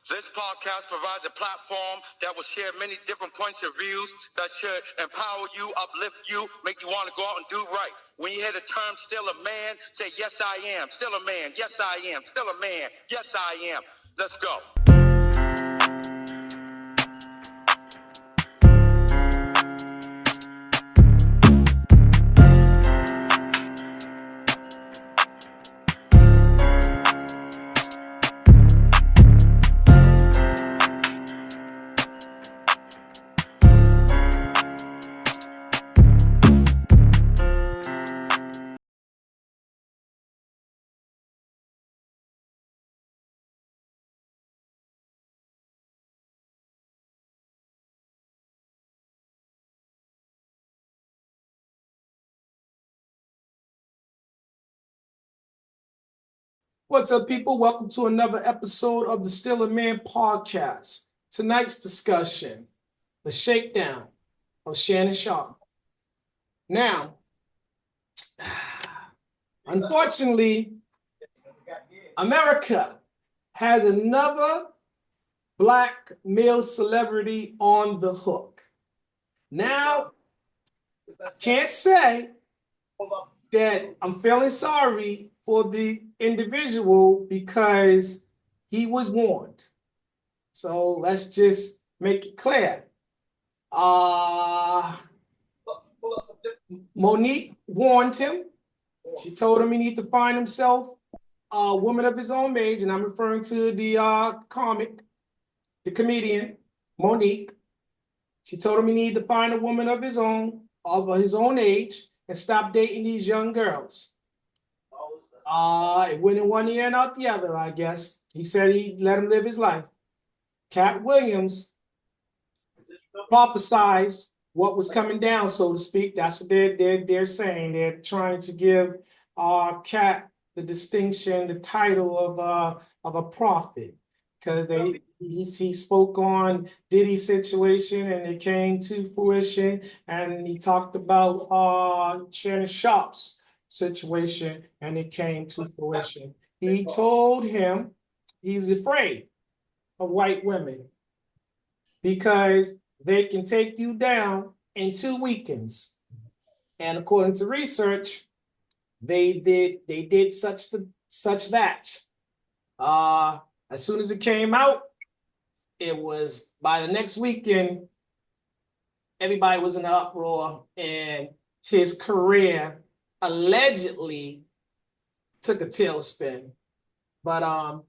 This podcast provides a platform that will share many different points of views that should empower you, uplift you, make you want to go out and do right. When you hear the term still a man, say, yes, I am. Still a man. Yes, I am. Still a man. Yes, I am. Let's go. What's up, people? Welcome to another episode of the Still a Man podcast. Tonight's discussion, the Shakedown of Shannon Sharpe. Now, unfortunately, America has another black male celebrity on the hook. Now, I can't say that I'm feeling sorry for the individual because he was warned. So let's just make it clear. Monique warned him. She told him he need to find himself a woman of his own age, and I'm referring to the comedian, Monique. She told him he needed to find a woman of his own age, and stop dating these young girls. It went in one ear and out the other, I guess. He said he'd let him live his life. Cat Williams prophesized what was coming down, so to speak. That's what they're saying. They're trying to give Cat the distinction, the title of a prophet, because he spoke on Diddy's situation and it came to fruition, and he talked about Shannon Sharpe's situation and it came to fruition. He told him he's afraid of white women because they can take you down in 2 weekends. And according to research, they did such that. As soon as it came out, it was by the next weekend, everybody was in an uproar, and his career allegedly took a tailspin. But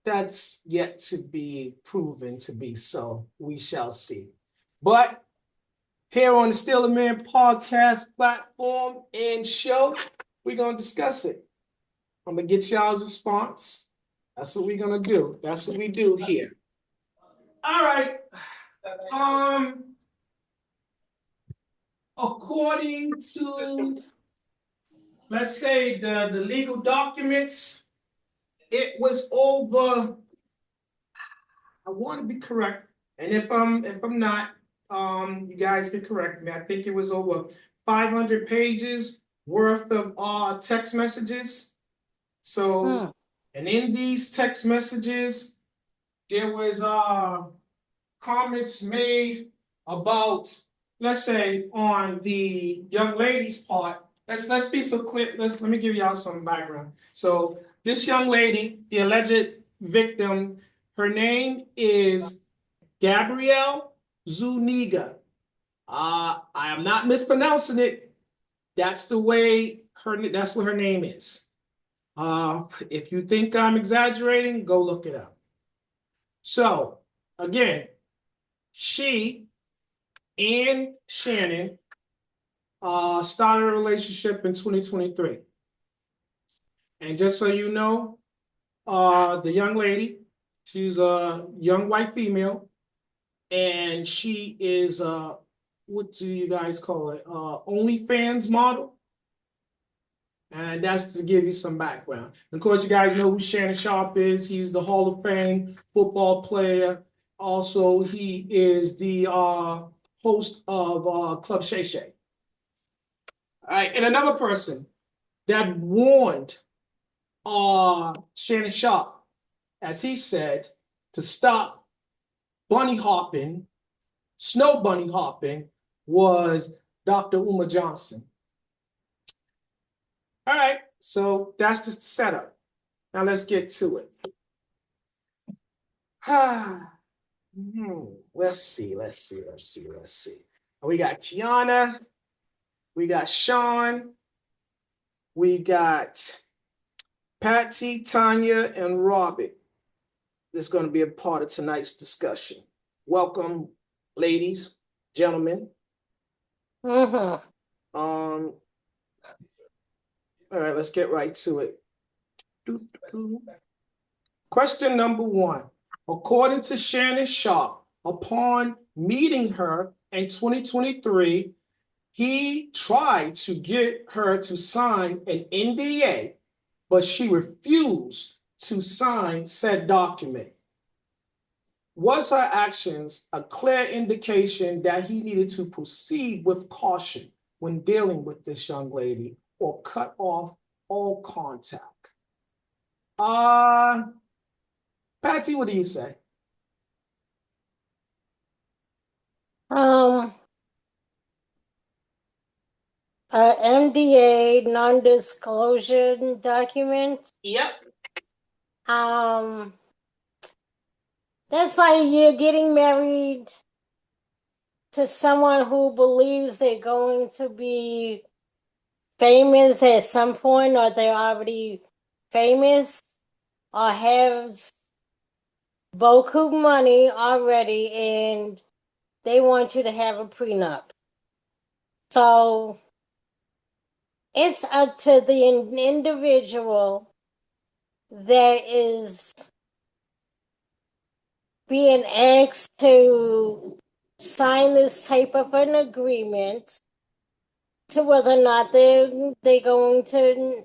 that's yet to be proven to be so. We shall see. But here on the Still a Man podcast platform and show, we're going to discuss it. I'm going to get y'all's response. That's what we're going to do. That's what we do here. All right. According to, let's say, the legal documents, it was over, I want to be correct, and if I'm not, you guys can correct me. I think it was over 500 pages worth of text messages. So, and in these text messages, there was comments made about, let's say, on the young lady's part. Let's be so clear. Let me give y'all some background. So this young lady, the alleged victim, her name is Gabrielle Zuniga. I am not mispronouncing it. That's what her name is. If you think I'm exaggerating, go look it up. So again, she and Shannon started a relationship in 2023. And just so you know, the young lady, she's a young white female, and she is what do you guys call it? OnlyFans model. And that's to give you some background. Of course, you guys know who Shannon Sharpe is. He's the Hall of Fame football player. Also, he is the host of Club Shay Shay. All right, and another person that warned Shannon Sharpe, as he said, to stop bunny hopping, snow bunny hopping, was Dr. Uma Johnson. All right, so that's just the setup. Now let's get to it. Let's see. We got Kiana, we got Sean, we got Patsy, Tanya, and Robert. This is going to be a part of tonight's discussion. Welcome, ladies, gentlemen. All right, let's get right to it. Question number 1. According to Shannon Sharpe, upon meeting her in 2023, he tried to get her to sign an NDA, but she refused to sign said document. Was her actions a clear indication that he needed to proceed with caution when dealing with this young lady or cut off all contact? Patsy, what do you say? NDA, non-disclosure document. Yep. That's like you're getting married to someone who believes they're going to be famous at some point, or they're already famous, or have beaucoup money already, and they want you to have a prenup. So it's up to the individual that is being asked to sign this type of an agreement to whether or not they're going to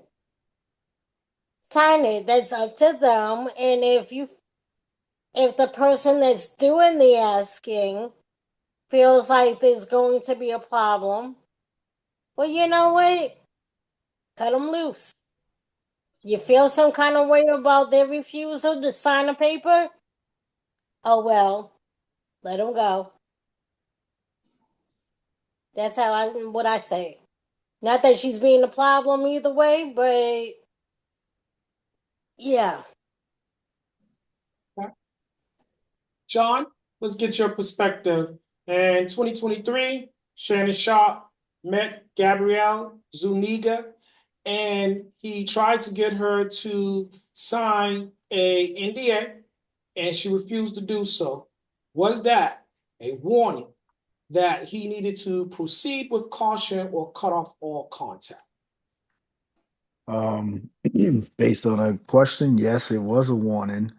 sign it. That's up to them. And if the person that's doing the asking feels like there's going to be a problem, well, you know what? Cut them loose. You feel some kind of way about their refusal to sign a paper? Oh well, let them go. That's what I say. Not that she's being a problem either way, but yeah. John, let's get your perspective. In 2023, Shannon Sharpe met Gabrielle Zuniga, and he tried to get her to sign a NDA, and she refused to do so. Was that a warning that he needed to proceed with caution or cut off all contact? Based on a question, yes, it was a warning,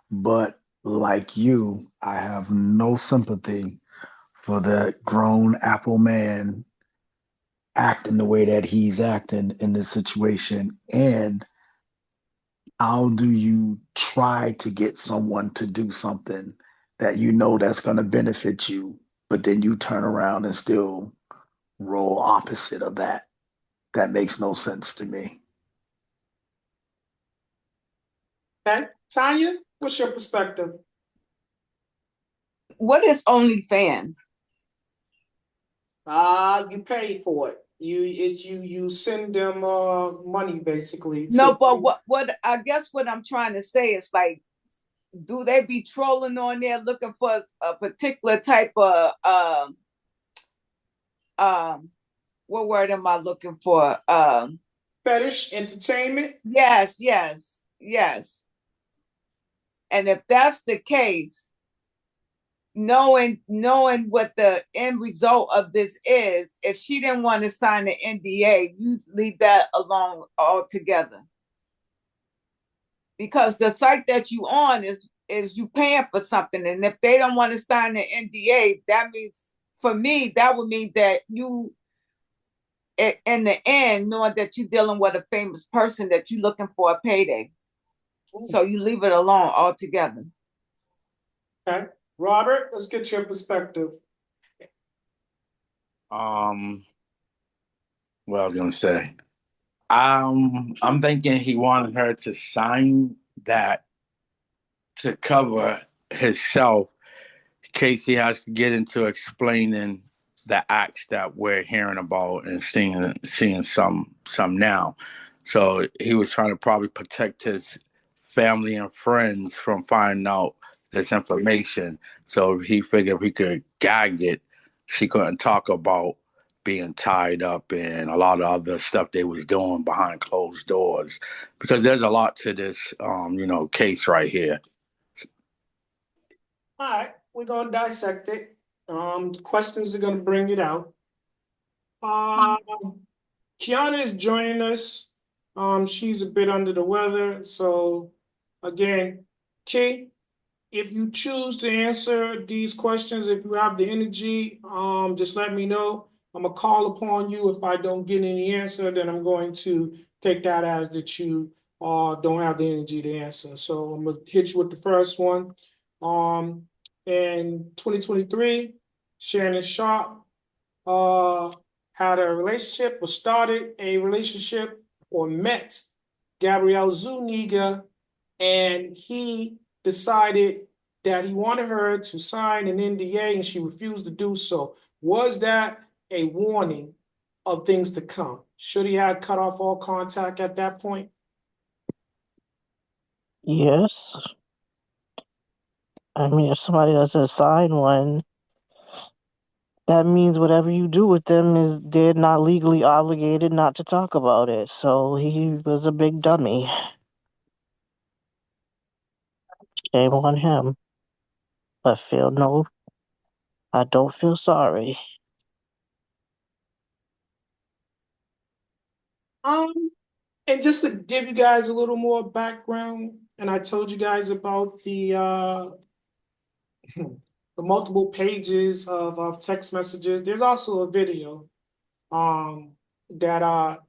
but like you, I have no sympathy for the grown Apple man acting the way that he's acting in this situation. And how do you try to get someone to do something that you know that's going to benefit you, but then you turn around and still roll opposite of that? That makes no sense to me. Okay, Tanya, what's your perspective? What is OnlyFans? You pay for it. You send them money basically. No, but what I guess what I'm trying to say is like, do they be trolling on there looking for a particular type of what word am I looking for? Fetish entertainment? Yes. And if that's the case, knowing what the end result of this is, if she didn't want to sign the NDA, you leave that alone altogether. Because the site that you on is you paying for something, and if they don't want to sign the NDA, that means, for me, that would mean that you, in the end, knowing that you're dealing with a famous person, that you're looking for a payday. Ooh. So you leave it alone altogether. Okay, Robert, let's get your perspective. What I was gonna say. I'm thinking he wanted her to sign that to cover himself, Casey has to get into explaining the acts that we're hearing about and seeing some now. So he was trying to probably protect his family and friends from finding out this information. So he figured if he could gag it, she couldn't talk about being tied up and a lot of other stuff they was doing behind closed doors. Because there's a lot to this case right here. All right, we're gonna dissect it. The questions are gonna bring it out. Kiana is joining us. She's a bit under the weather, so again, Kay, if you choose to answer these questions, if you have the energy, just let me know. I'm gonna call upon you. If I don't get any answer, then I'm going to take that as that you don't have the energy to answer. So I'm gonna hit you with the first one. In 2023, Shannon Sharpe had a relationship or started a relationship or met Gabrielle Zuniga, and he decided that he wanted her to sign an NDA and she refused to do so. Was that a warning of things to come? Should he have cut off all contact at that point? Yes. I mean, if somebody doesn't sign one, that means whatever you do with them is they're not legally obligated not to talk about it. So he was a big dummy. Shame on him. I don't feel sorry. And just to give you guys a little more background, and I told you guys about the multiple pages of text messages. There's also a video that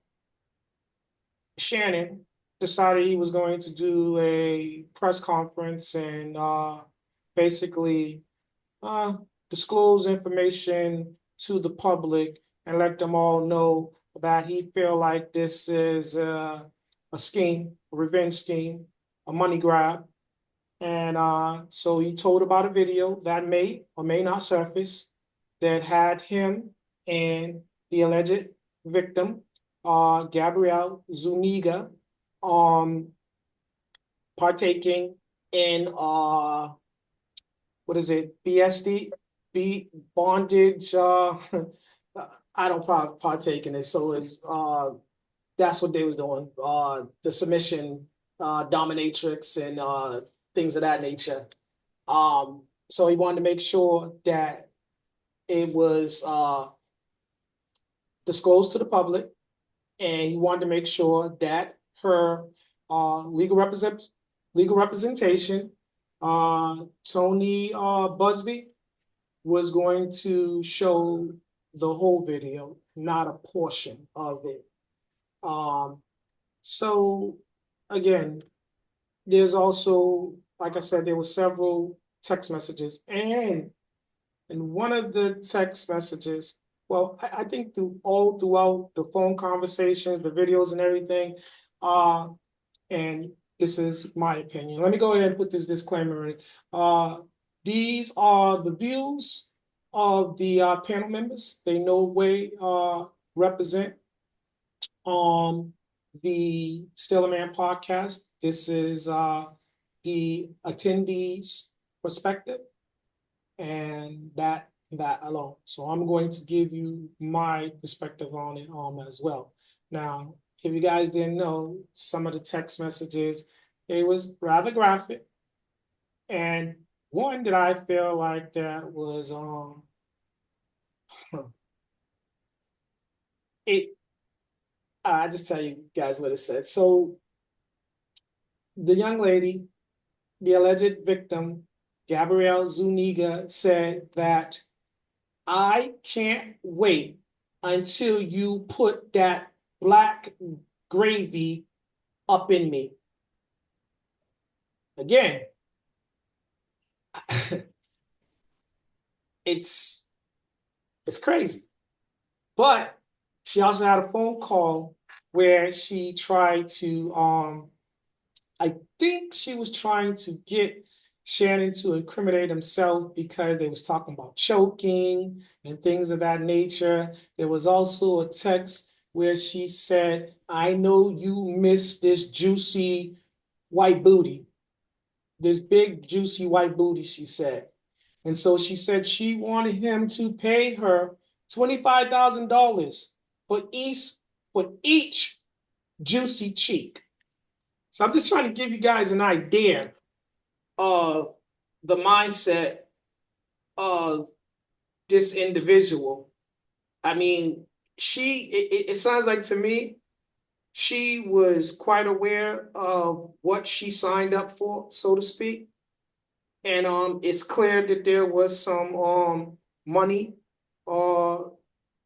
Shannon decided he was going to do a press conference and basically disclose information to the public and let them all know that he feel like this is a scheme, a revenge scheme, a money grab. And so he told about a video that may or may not surface that had him and the alleged victim, Gabrielle Zuniga, partaking in what is it, BSD, bondage. I don't partake in it, so it's that's what they was doing. The submission, dominatrix, and things of that nature. So he wanted to make sure that it was disclosed to the public, and he wanted to make sure that her legal representation, Tony Busby, was going to show the whole video, not a portion of it. So again, there's also, like I said, there were several text messages, and in one of the text messages, well, I think throughout the phone conversations, the videos and everything, and this is my opinion. Let me go ahead and put this disclaimer in. These are the views of the panel members. They no way represent the Still a Man podcast. This is the attendees' perspective, and that alone. So I'm going to give you my perspective on it as well. Now, if you guys didn't know, some of the text messages, it was rather graphic, and one that I feel like that was it. I just tell you guys what it said. So the young lady, the alleged victim, Gabrielle Zuniga, said that I can't wait until you put that black gravy up in me. Again, it's crazy. But she also had a phone call where she tried to I think she was trying to get Shannon to incriminate himself because they was talking about choking and things of that nature. There was also a text where she said, I know you miss this juicy white booty, this big juicy white booty, she said. And so she said she wanted him to pay her $25,000 for each juicy cheek. So I'm just trying to give you guys an idea of the mindset of this individual. I mean, it sounds like to me, she was quite aware of what she signed up for, so to speak. And it's clear that there was some money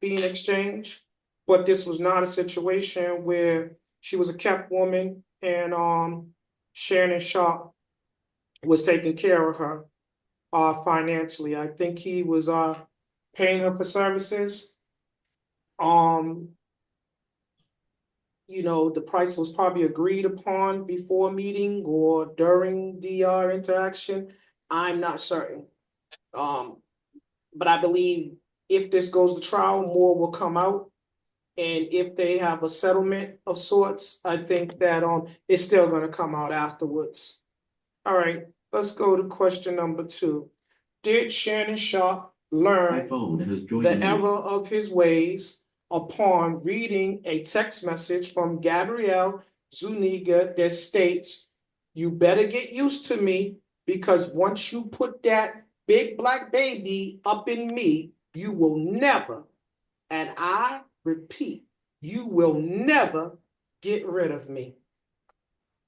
being exchanged, but this was not a situation where she was a kept woman and Shannon Sharpe was taking care of her financially. I think he was paying her for services. Um, the price was probably agreed upon before meeting or during the interaction. I'm not certain. But I believe if this goes to trial, more will come out. And if they have a settlement of sorts, I think that it's still going to come out afterwards. All right, let's go to question number 2. Did Shannon Sharpe learn the error of his ways upon reading a text message from Gabrielle Zuniga that states, you better get used to me because once you put that big black baby up in me, you will never, and I repeat, you will never get rid of me.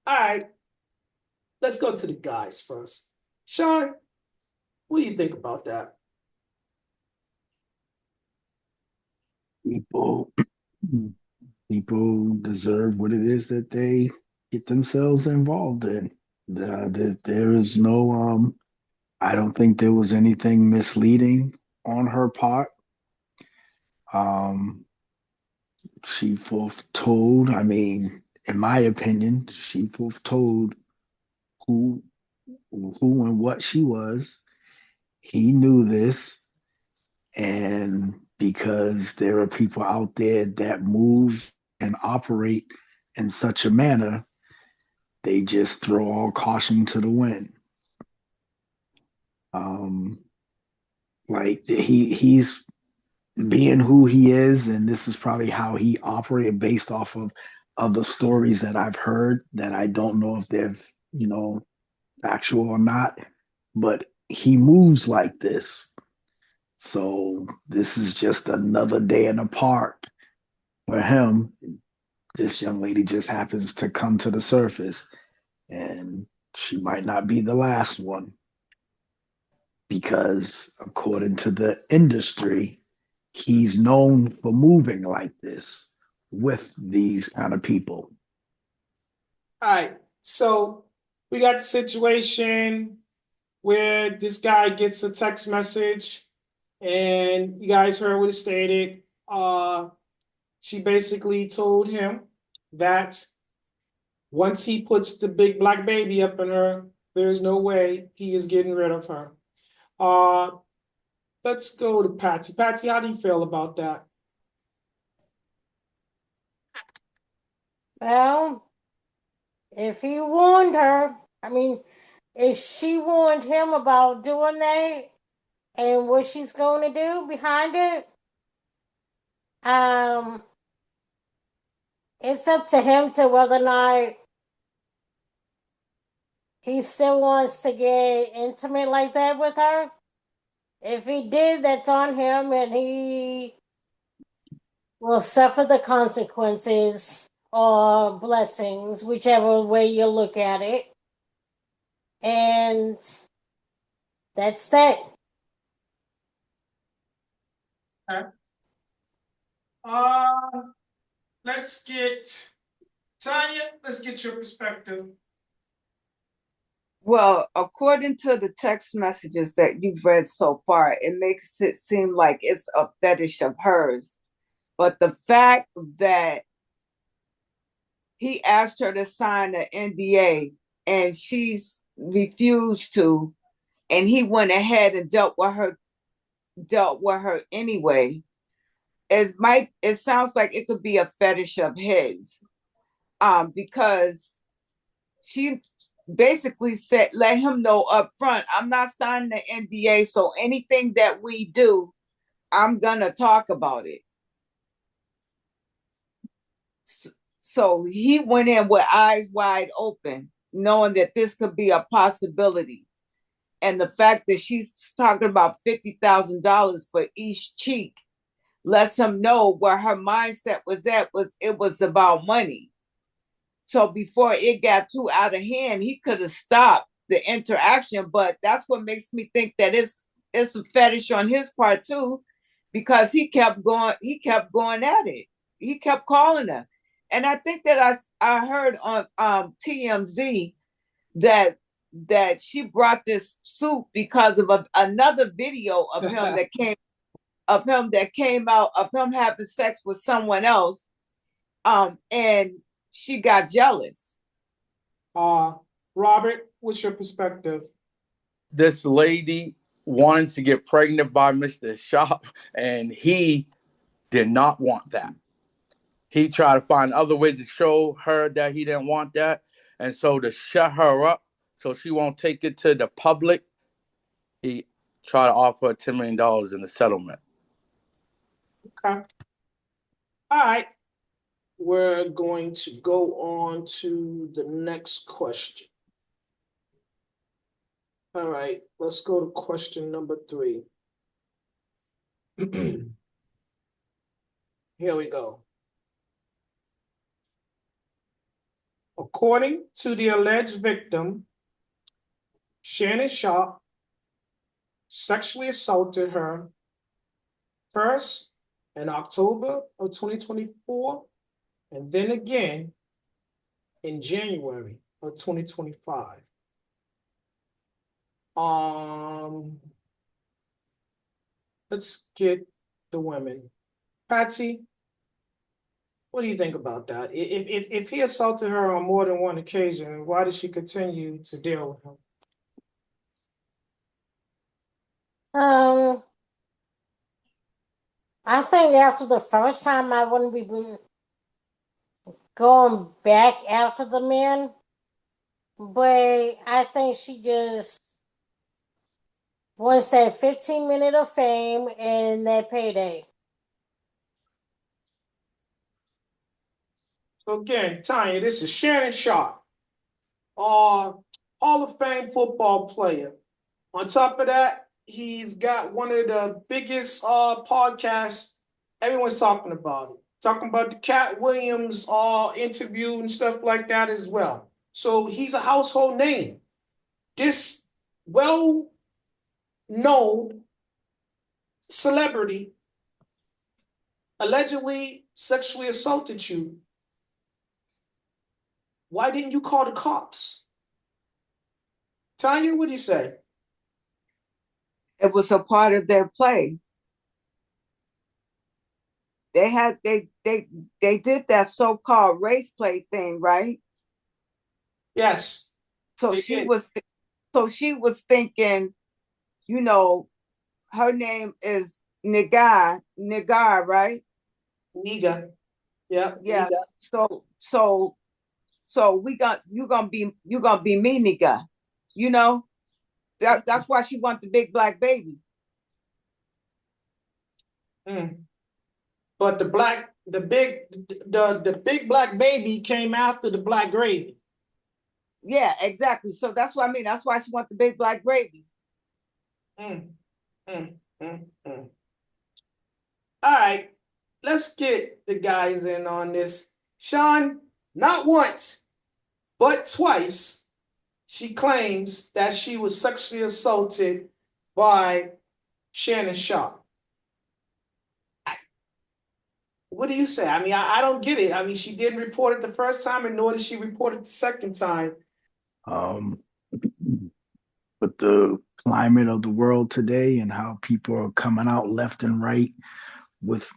All right, let's go to the guys first. Sean, what do you think about that? People, people deserve what it is that they get themselves involved in. There is no, I don't think there was anything misleading on her part. Um, she foretold, I mean, in my opinion, she foretold who who and what she was. He knew this, and because there are people out there that move and operate in such a manner, they just throw all caution to the wind. Um, like he's being who he is, and this is probably how he operated based off of the stories that I've heard that I don't know if they're factual or not, but he moves like this. So this is just another day in the park for him. This young lady just happens to come to the surface, and she might not be the last one because, according to the industry, he's known for moving like this with these kind of people. All right, so we got the situation where this guy gets a text message, and you guys heard what it stated. She basically told him that once he puts the big black baby up in her, there's no way he is getting rid of her. Uh, let's go to Patsy. Patsy, how do you feel about that? Well, if he warned her, I mean, if she warned him about doing that and what she's going to do behind it, um, it's up to him to whether or not he still wants to get intimate like that with her. If he did, that's on him, and he will suffer the consequences or blessings, whichever way you look at it. And that's that. Okay. Uh, let's get Tanya. Let's get your perspective. Well, according to the text messages that you've read so far, it makes it seem like it's a fetish of hers. But the fact that he asked her to sign an NDA and she's refused to, and he went ahead and dealt with her anyway. It sounds like it could be a fetish of his, because she basically said, let him know up front, I'm not signing the NDA, so anything that we do, I'm gonna talk about it. So he went in with eyes wide open, knowing that this could be a possibility. And the fact that she's talking about $50,000 for each cheek lets him know where her mindset was at. It was about money. So before it got too out of hand, he could have stopped the interaction. But that's what makes me think that it's a fetish on his part too, because he kept going at it. He kept calling her. And I think that I heard on TMZ that she brought this suit because of another video of him that came out of him having sex with someone else, and she got jealous. Robert, what's your perspective? This lady wanted to get pregnant by Mr. Sharpe, and he did not want that. He tried to find other ways to show her that he didn't want that. And so to shut her up so she won't take it to the public, he tried to offer her $10 million in the settlement. Okay. All right. We're going to go on to the next question. All right, let's go to question number 3. Here we go. According to the alleged victim, Shannon Sharpe sexually assaulted her first in October of 2024, and then again in January of 2025. Let's get the women. Patsy, what do you think about that? If he assaulted her on more than one occasion, why did she continue to deal with him? I think after the first time, I wouldn't be going back after the man, but I think she just wants that 15-minute of fame and that payday. So again, Tanya, this is Shannon Sharpe, Hall of Fame football player. On top of that, he's got one of the biggest podcasts. Everyone's talking about it. Talking about the Cat Williams interview and stuff like that as well. So he's a household name. This well-known celebrity allegedly sexually assaulted you. Why didn't you call the cops? Tanya, what do you say? It was a part of their play. They did that so-called race play thing, right? Yes. So she was thinking, you know, her name is Nigar, right? Niga. Yeah. Yeah. Niga. So you're gonna be me, Niga. You know? That's why she want the big black baby. But the big black baby came after the black gravy. Yeah, exactly. So that's what I mean. That's why she want the big black gravy. All right, let's get the guys in on this. Sean, not once, but twice, she claims that she was sexually assaulted by Shannon Sharpe. What do you say? I mean, I don't get it. I mean, she didn't report it the first time, and nor did she report it the second time. But the climate of the world today and how people are coming out left and right with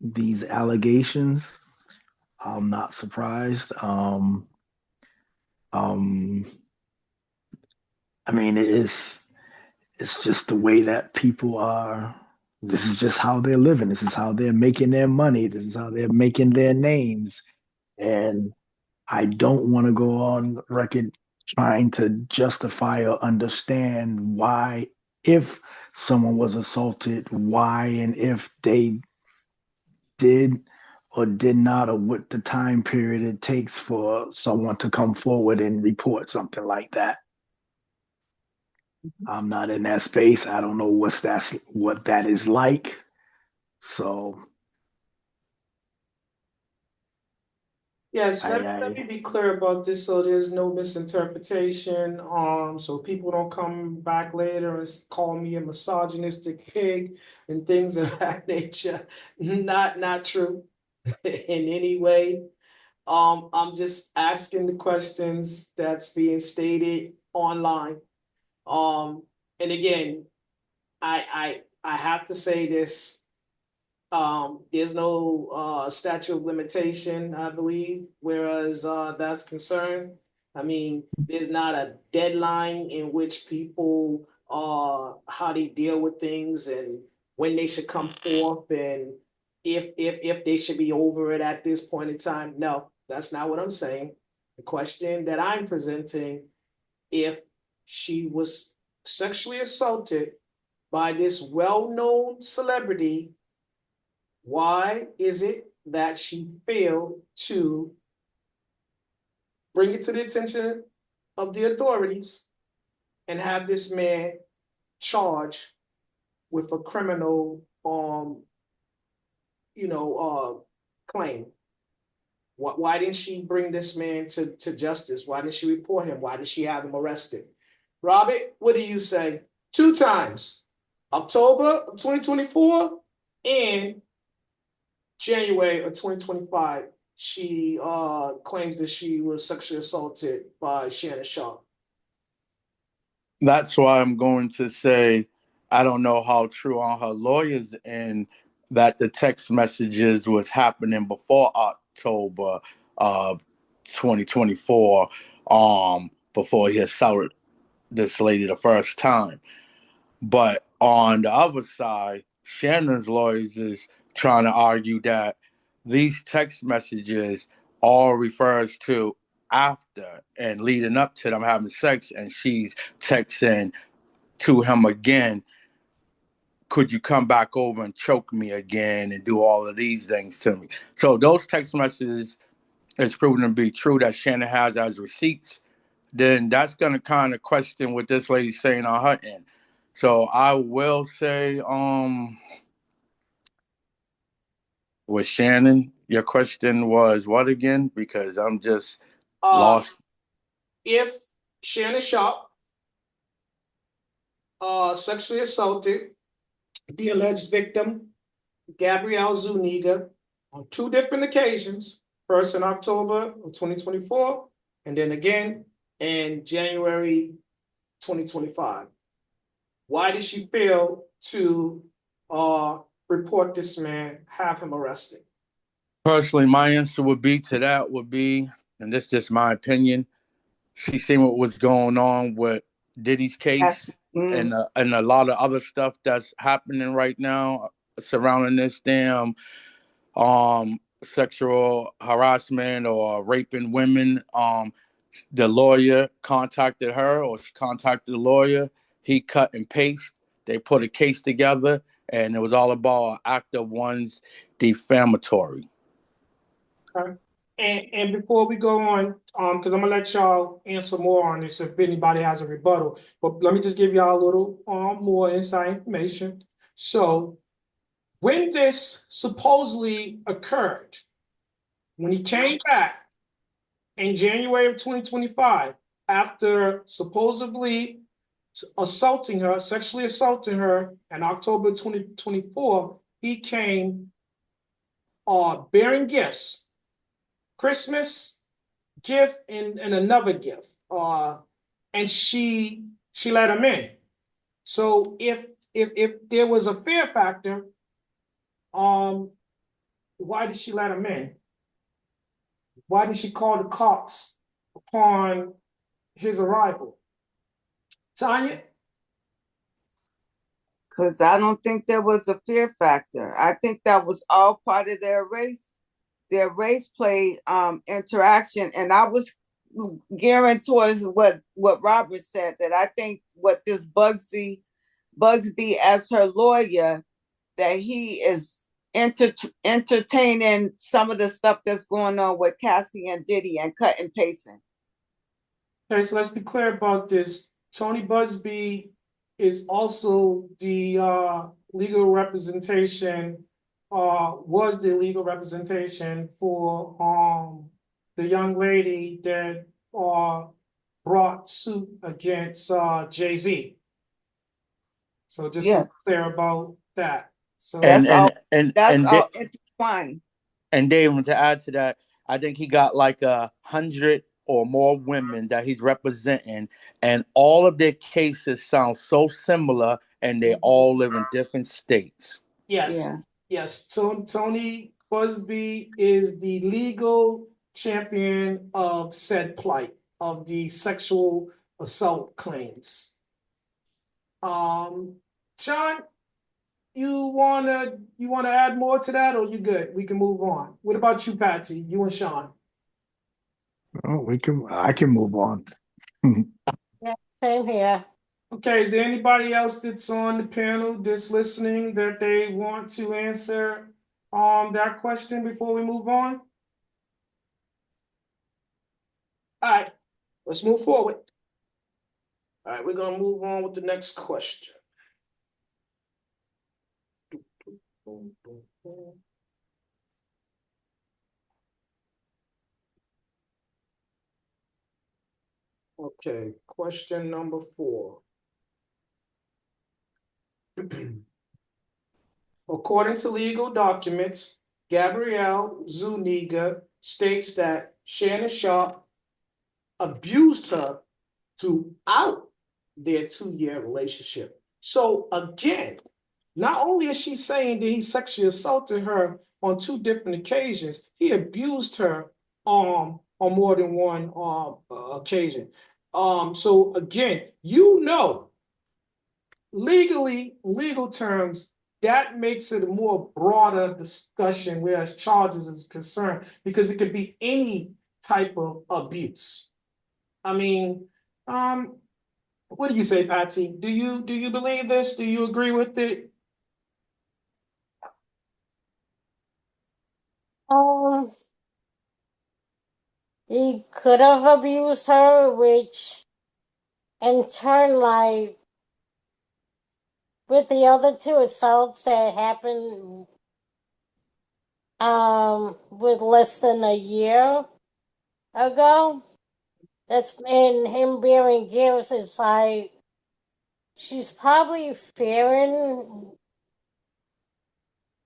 these allegations, I'm not surprised. I mean, it's just the way that people are. This is just how they're living. This is how they're making their money. This is how they're making their names. And I don't want to go on record trying to justify or understand why, if someone was assaulted, why, and if they did or did not, or what the time period it takes for someone to come forward and report something like that. I'm not in that space. I don't know what that is like. So Yes, I, let me I be clear about this so there's no misinterpretation. So people don't come back later and call me a misogynistic pig and things of that nature. Not true in any way. I'm just asking the questions that's being stated online. And again, I have to say this. There's no statute of limitation, I believe, whereas that's concerned. I mean, there's not a deadline in which people how they deal with things and when they should come forth and if they should be over it at this point in time. No, that's not what I'm saying. The question that I'm presenting, if she was sexually assaulted by this well-known celebrity, why is it that she failed to bring it to the attention of the authorities and have this man charged with a criminal claim? Why didn't she bring this man to justice? Why didn't she report him? Why did she have him arrested? Robert, what do you say? 2 times. October of 2024 and January of 2025, she claims that she was sexually assaulted by Shannon Sharpe. That's why I'm going to say I don't know how true on her lawyers and that the text messages was happening before October of 2024, before he assaulted this lady the first time. But on the other side, Shannon's lawyers is trying to argue that these text messages all refers to after and leading up to them having sex, and she's texting to him again, could you come back over and choke me again and do all of these things to me? So those text messages is proven to be true that Shannon has as receipts. Then that's going to kind of question what this lady's saying on her end. So I will say, with Shannon, your question was what again? Because I'm just lost. If Shannon Sharpe sexually assaulted the alleged victim, Gabrielle Zuniga, on 2 different occasions, first in October of 2024, and then again in January 2025. Why did she fail to report this man, have him arrested? Personally, my answer would be to that would be, and this is just my opinion, she seen what was going on with Diddy's case and a lot of other stuff that's happening right now surrounding this damn sexual harassment or raping women. The lawyer contacted her, or she contacted the lawyer. He cut and paste. They put a case together, and it was all about act of one's defamatory. Okay. And before we go on, because I'm gonna let y'all answer more on this if anybody has a rebuttal. But let me just give y'all a little more inside information. So when this supposedly occurred, when he came back in January of 2025, after supposedly sexually assaulting her in October 2024, he came bearing gifts, Christmas gift and another gift. And she let him in. So if there was a fear factor, why did she let him in? Why did she call the cops upon his arrival? Tanya? Because I don't think there was a fear factor. I think that was all part of their race play interaction. And I was gearing towards what Robert said, that I think what this Bugsby as her lawyer, that he is entertaining some of the stuff that's going on with Cassie and Diddy and cut and pasting. Okay, so let's be clear about this. Tony Busby is also the legal representation, was the legal representation for the young lady that brought suit against Jay-Z. So just so clear about that. So And that's all intertwined. And Dave, to add to that, I think he got like 100 or more women that he's representing, and all of their cases sound so similar, and they all live in different states. yes, yes. Tony Busby is the legal champion of said plight of the sexual assault claims. Sean, you wanna add more to that, or you good? We can move on. What about you, Patsy? You and Sean. Oh, I can move on. Yeah, same here. Okay, is there anybody else that's on the panel that's listening that they want to answer that question before we move on? All right, let's move forward. All right, we're gonna move on with the next question. Okay, question number 4. According to legal documents, Gabrielle Zuniga states that Shannon Sharpe abused her throughout their 2-year relationship. So again, not only is she saying that he sexually assaulted her on 2 different occasions, he abused her on more than one occasion. So again, legal terms, that makes it a more broader discussion whereas charges is concerned, because it could be any type of abuse. I mean, what do you say, Patsy? Do you believe this? Do you agree with it? He could have abused her, which in turn, like with the other 2 assaults that happened with less than a year ago, that's in him bearing gifts. It's like she's probably fearing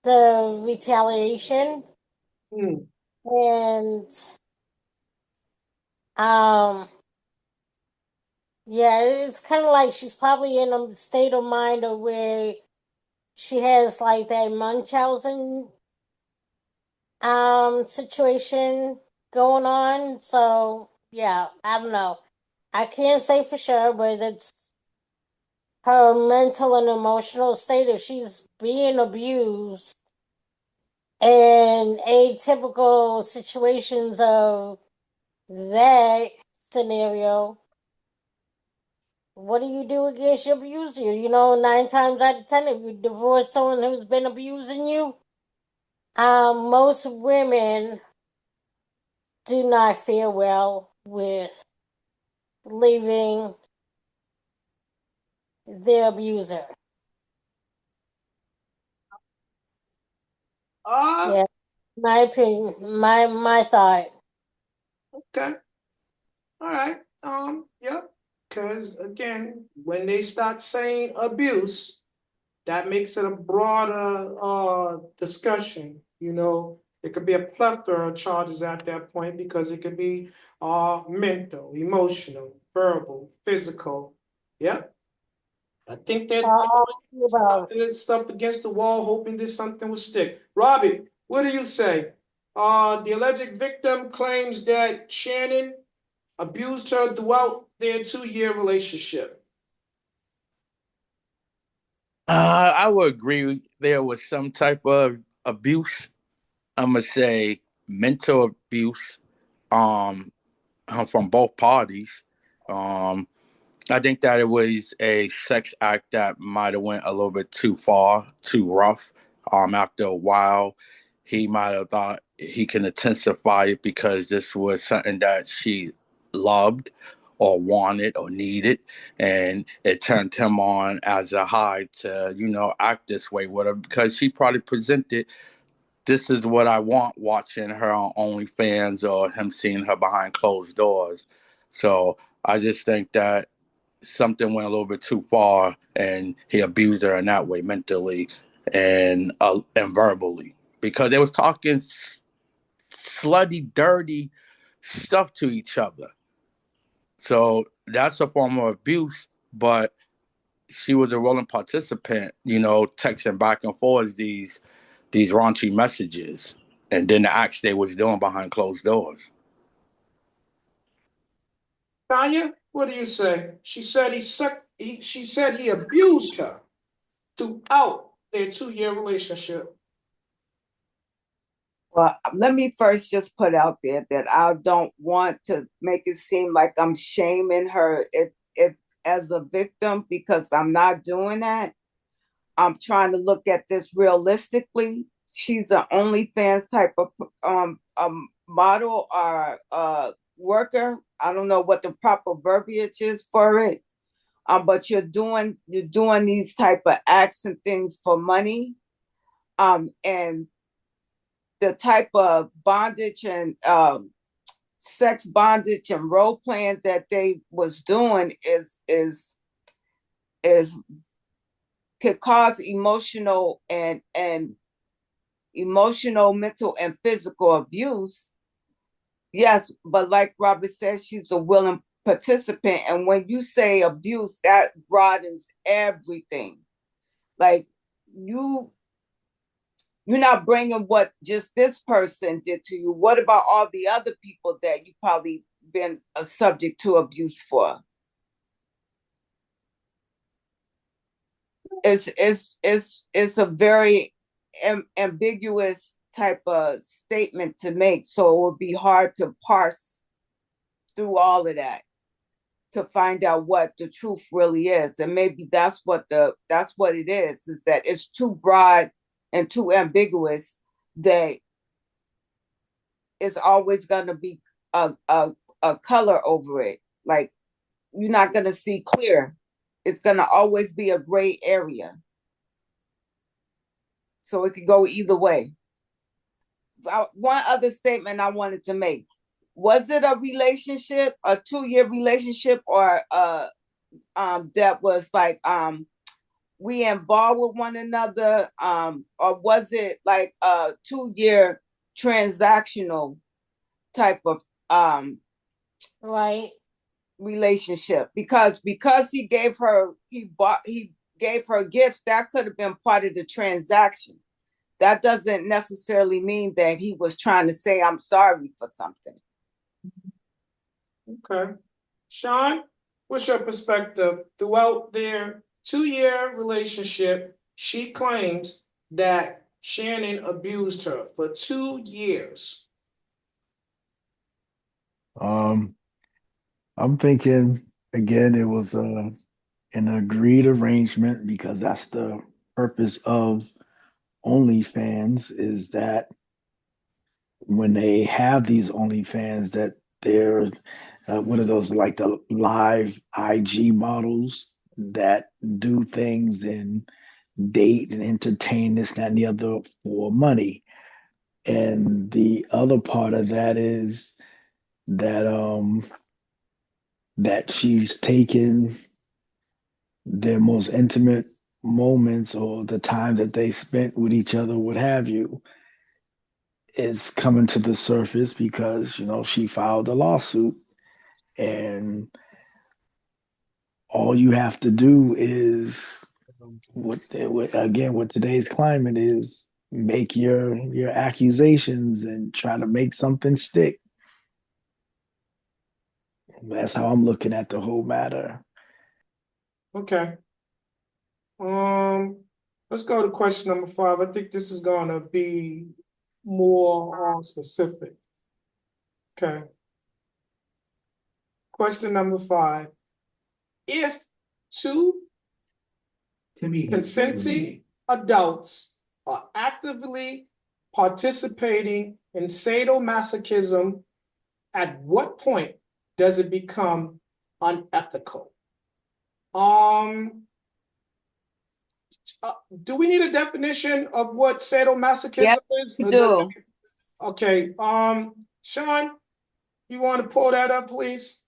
the retaliation. And yeah, it's kind of like she's probably in a state of mind of where she has like that Munchausen situation going on. So yeah, I don't know. I can't say for sure, but it's her mental and emotional state. If she's being abused and atypical situations of that scenario, what do you do against your abuser? 9 times out of 10, if you divorce someone who's been abusing you, most women do not fare well with leaving their abuser. Yeah, my opinion, my thought. Okay. All right. Yeah. Because again, when they start saying abuse, that makes it a broader discussion. It could be a plethora of charges at that point, because it could be mental, emotional, verbal, physical. Yeah. I think that stuff against the wall, hoping that something will stick. Robbie, what do you say? The alleged victim claims that Shannon abused her throughout their 2-year relationship. I would agree there was some type of abuse. I'm gonna say mental abuse, um, from both parties. Um, I think that it was a sex act that might have went a little bit too far, too rough. After a while, he might have thought he can intensify it because this was something that she loved or wanted or needed, and it turned him on as a high to act this way with her because she probably presented this is what I want watching her on OnlyFans or him seeing her behind closed doors. So I just think that something went a little bit too far, and he abused her in that way, mentally and verbally, because they was talking slutty, dirty stuff to each other. So that's a form of abuse, but she was a willing participant, texting back and forth these raunchy messages, and then the acts they was doing behind closed doors. Tanya, what do you say? She said she said he abused her throughout their 2 year relationship. Well, let me first just put out there that I don't want to make it seem like I'm shaming her if as a victim, because I'm not doing that. I'm trying to look at this realistically. She's an OnlyFans type of model or worker. I don't know what the proper verbiage is for it. But you're doing these type of acts and things for money. And the type of bondage and sex bondage and role playing that they was doing is could cause emotional, mental, and physical abuse. Yes, but like Robert said, she's a willing participant. And when you say abuse, that broadens everything. Like you, you're not bringing what just this person did to you. What about all the other people that you probably been a subject to abuse for? It's a very ambiguous type of statement to make. So it would be hard to parse through all of that to find out what the truth really is. And maybe that's what it is that it's too broad and too ambiguous that it's always gonna be a color over it. Like you're not gonna see clear. It's gonna always be a gray area. So it could go either way. One other statement I wanted to make. Was it a relationship, a 2 year relationship, or that was like we involved with one another, or was it like a 2 year transactional type of Right. relationship? Because he gave her gifts, that could have been part of the transaction. That doesn't necessarily mean that he was trying to say I'm sorry for something. Okay. Sean, what's your perspective? Throughout their 2 year relationship, she claims that Shannon abused her for 2 years. Um, I'm thinking again, it was an agreed arrangement because that's the purpose of OnlyFans is that when they have these OnlyFans that they're what are those like the live IG models that do things and date and entertain this, that, and the other for money. And the other part of that is that that she's taken their most intimate moments or the time that they spent with each other, what have you, is coming to the surface because she filed a lawsuit, and all you have to do is what today's climate is make your accusations and try to make something stick. That's how I'm looking at the whole matter. Okay. Let's go to question number 5. I think this is gonna be more specific. Okay. Question number 5. If two consenting adults are actively participating in sadomasochism, at what point does it become unethical? Do we need a definition of what sadomasochism Yes, is? we do. Okay, Sean, you want to pull that up, please?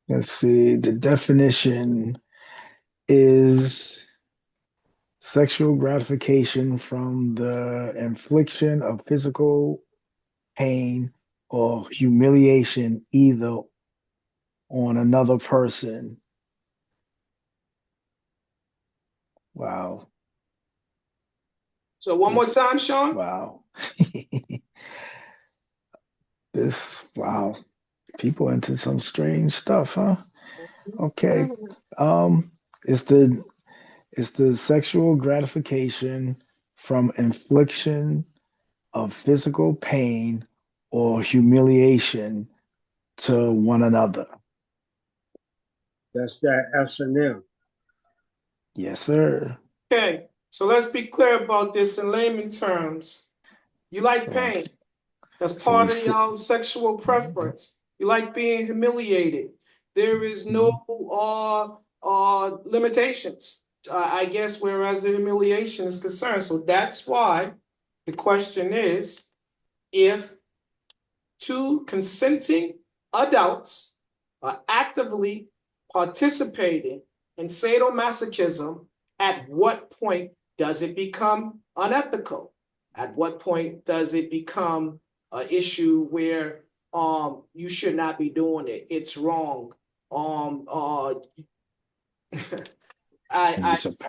Let's see. The definition is sexual gratification from the infliction of physical pain or humiliation either on another person. Wow. So one more This, time, Sean. wow. This, wow. People into some strange stuff, huh? Okay. Um, it's the sexual gratification from infliction of physical pain or humiliation to one another. That's that S&M. Yes, sir. Okay, so let's be clear about this in layman terms. You like So, pain. That's so part of your sexual preference. You like being humiliated. There is no limitations, I guess, whereas the humiliation is concerned. So that's why the question is, if two consenting adults are actively participating in sadomasochism, at what point does it become unethical? At what point does it become an issue where you should not be doing it? It's wrong. I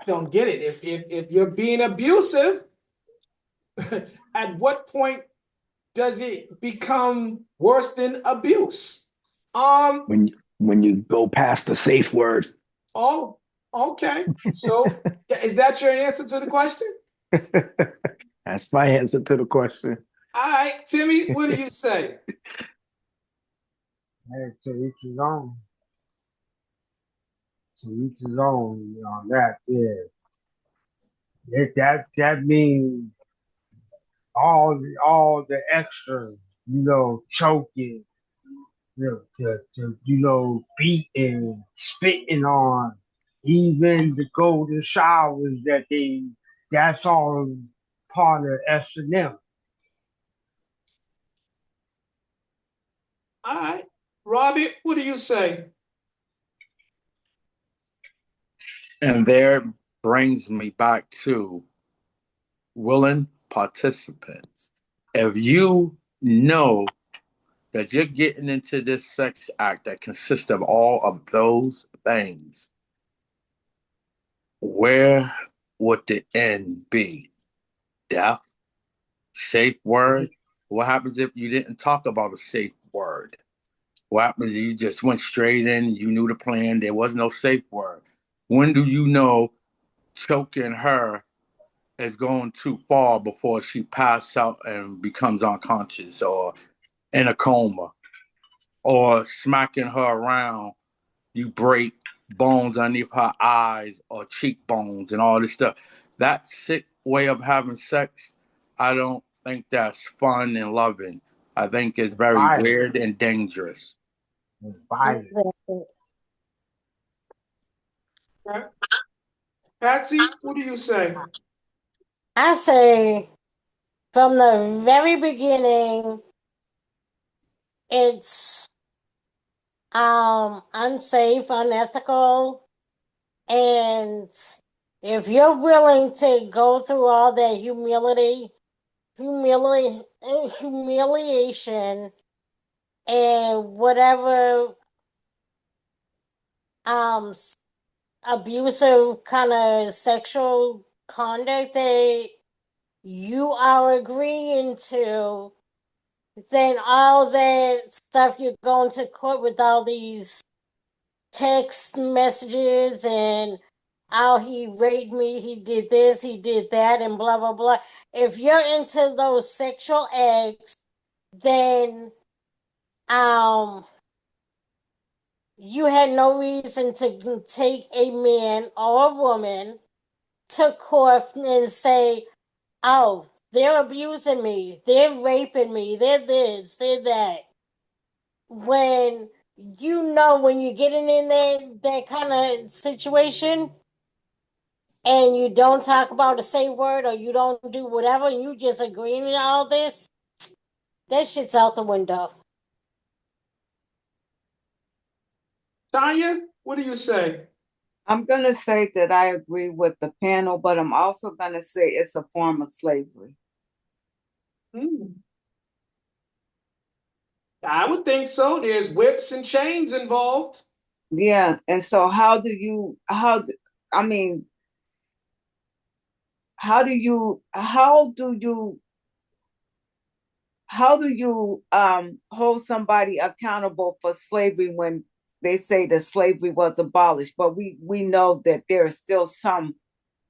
don't get it. If you're being abusive, at what point does it become worse than abuse? when you go past the safe word. Oh, okay. So is that your answer to the question? That's my answer to the question. All right, Timmy, what do you say? Hey, to each his own. To each his own on that, yeah. That means all the extras, choking, beating, spitting on, even the golden showers that's all part of S&M. All right. Robbie, what do you say? And there brings me back to willing participants. If you know that you're getting into this sex act that consists of all of those things, where would the end be? Death? Safe word? What happens if you didn't talk about a safe word? What happens if you just went straight in, you knew the plan, there was no safe word? When do you know choking her is going too far before she passes out and becomes unconscious or in a coma? Or smacking her around, you break bones underneath her eyes or cheekbones and all this stuff. That sick way of having sex, I don't think that's fun and loving. I think it's very Violent. weird and dangerous. Violent. Okay. Patsy, what do you say? I say from the very beginning, it's unsafe, unethical, and if you're willing to go through all that humiliation, and whatever um abusive kind of sexual conduct that you are agreeing to, then all that stuff you're going to court with all these text messages and oh, he raped me, he did this, he did that, and blah, blah, blah. If you're into those sexual acts, then you had no reason to take a man or a woman to court and say, oh, they're abusing me, they're raping me, they're this, they're that. When when you're getting in that kind of situation and you don't talk about a safe word or you don't do whatever and you just agreeing to all this, that shit's out the window. Tanya, what do you say? I'm going to say that I agree with the panel, but I'm also going to say it's a form of slavery. I would think so. There's whips and chains involved. Yeah, and so how do you how hold somebody accountable for slavery when they say that slavery was abolished, but we know that there are still some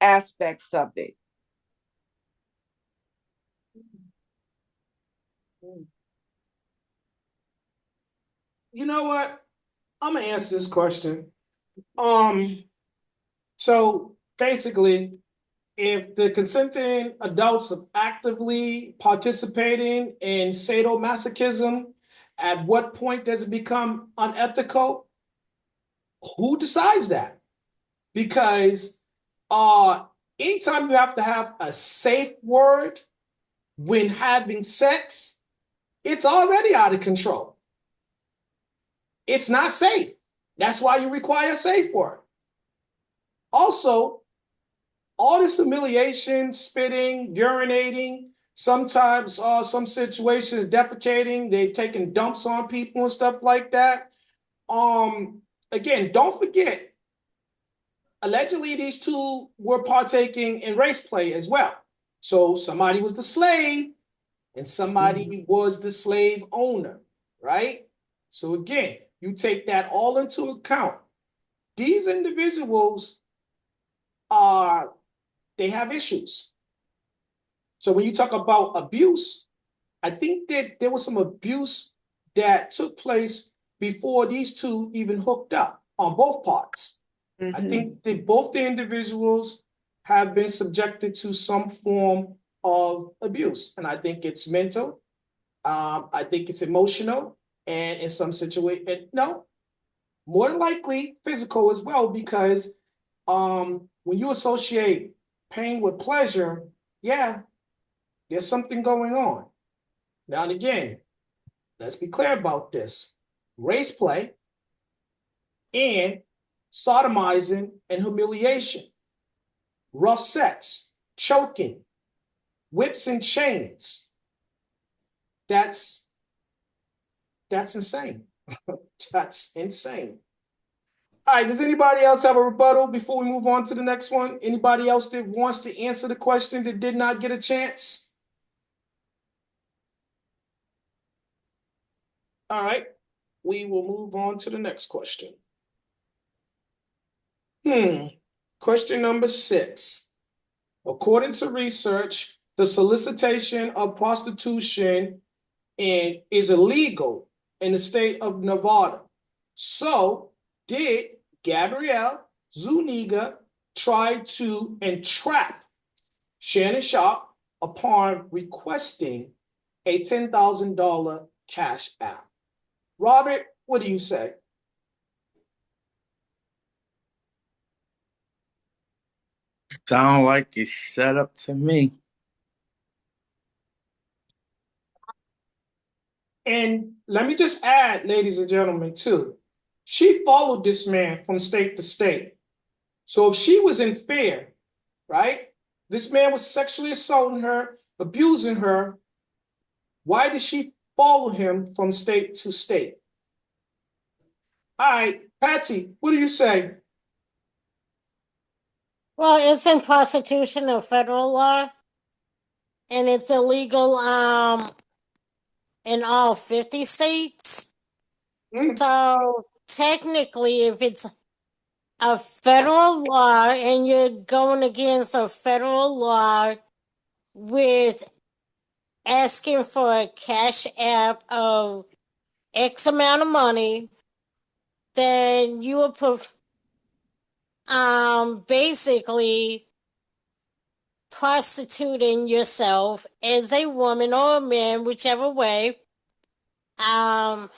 aspects of it. You know what? I'm gonna answer this question. So basically, if the consenting adults are actively participating in sadomasochism, at what point does it become unethical? Who decides that? Because anytime you have to have a safe word when having sex, it's already out of control. It's not safe. That's why you require a safe word. Also, all this humiliation, spitting, urinating, sometimes some situations defecating, they taking dumps on people and stuff like that. Again, don't forget, allegedly these two were partaking in race play as well. So somebody was the slave and somebody was the slave owner, right? So again, you take that all into account. These individuals they have issues. So when you talk about abuse, I think that there was some abuse that took place before these two even hooked up on both parts. I think that both the individuals have been subjected to some form of abuse. And I think it's mental. I think it's emotional. And in some situation, no, more than likely physical as well, because when you associate pain with pleasure, yeah, there's something going on. Now and again, let's be clear about this. Race play and sodomizing and humiliation, rough sex, choking, whips and chains. That's insane. That's insane. All right, does anybody else have a rebuttal before we move on to the next one? Anybody else that wants to answer the question that did not get a chance? All right, we will move on to the next question. Question number 6. According to research, the solicitation of prostitution is illegal in the state of Nevada. So, did Gabrielle Zuniga try to entrap Shannon Sharpe upon requesting a $10,000 cash app? Robert, what do you say? Sound like it's set up to me. And let me just add, ladies and gentlemen, too. She followed this man from state to state. So if she was in fear, right? This man was sexually assaulting her, abusing her. Why did she follow him from state to state? All right, Patsy, what do you say? Well, isn't prostitution a federal law? And it's illegal in all 50 states. So technically, if it's a federal law and you're going against a federal law with asking for a cash app of X amount of money, then you are basically prostituting yourself as a woman or a man, whichever way. Um,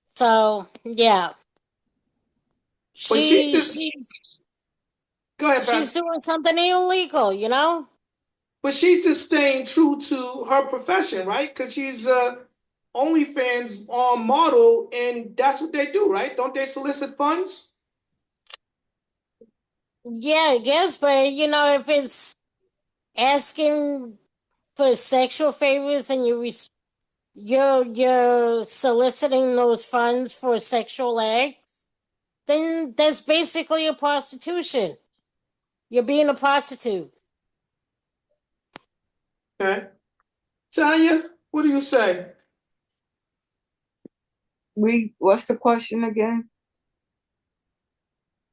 so yeah, But she just she's go ahead, she's Pastor. doing something illegal, you know. But she's just staying true to her profession, right? Because she's a OnlyFans model, and that's what they do, right? Don't they solicit funds? Yeah, I guess, but you know, if it's asking for sexual favors and you're soliciting those funds for sexual acts, then that's basically a prostitution. You're being a prostitute. Okay. Tanya, what do you say? What's the question again?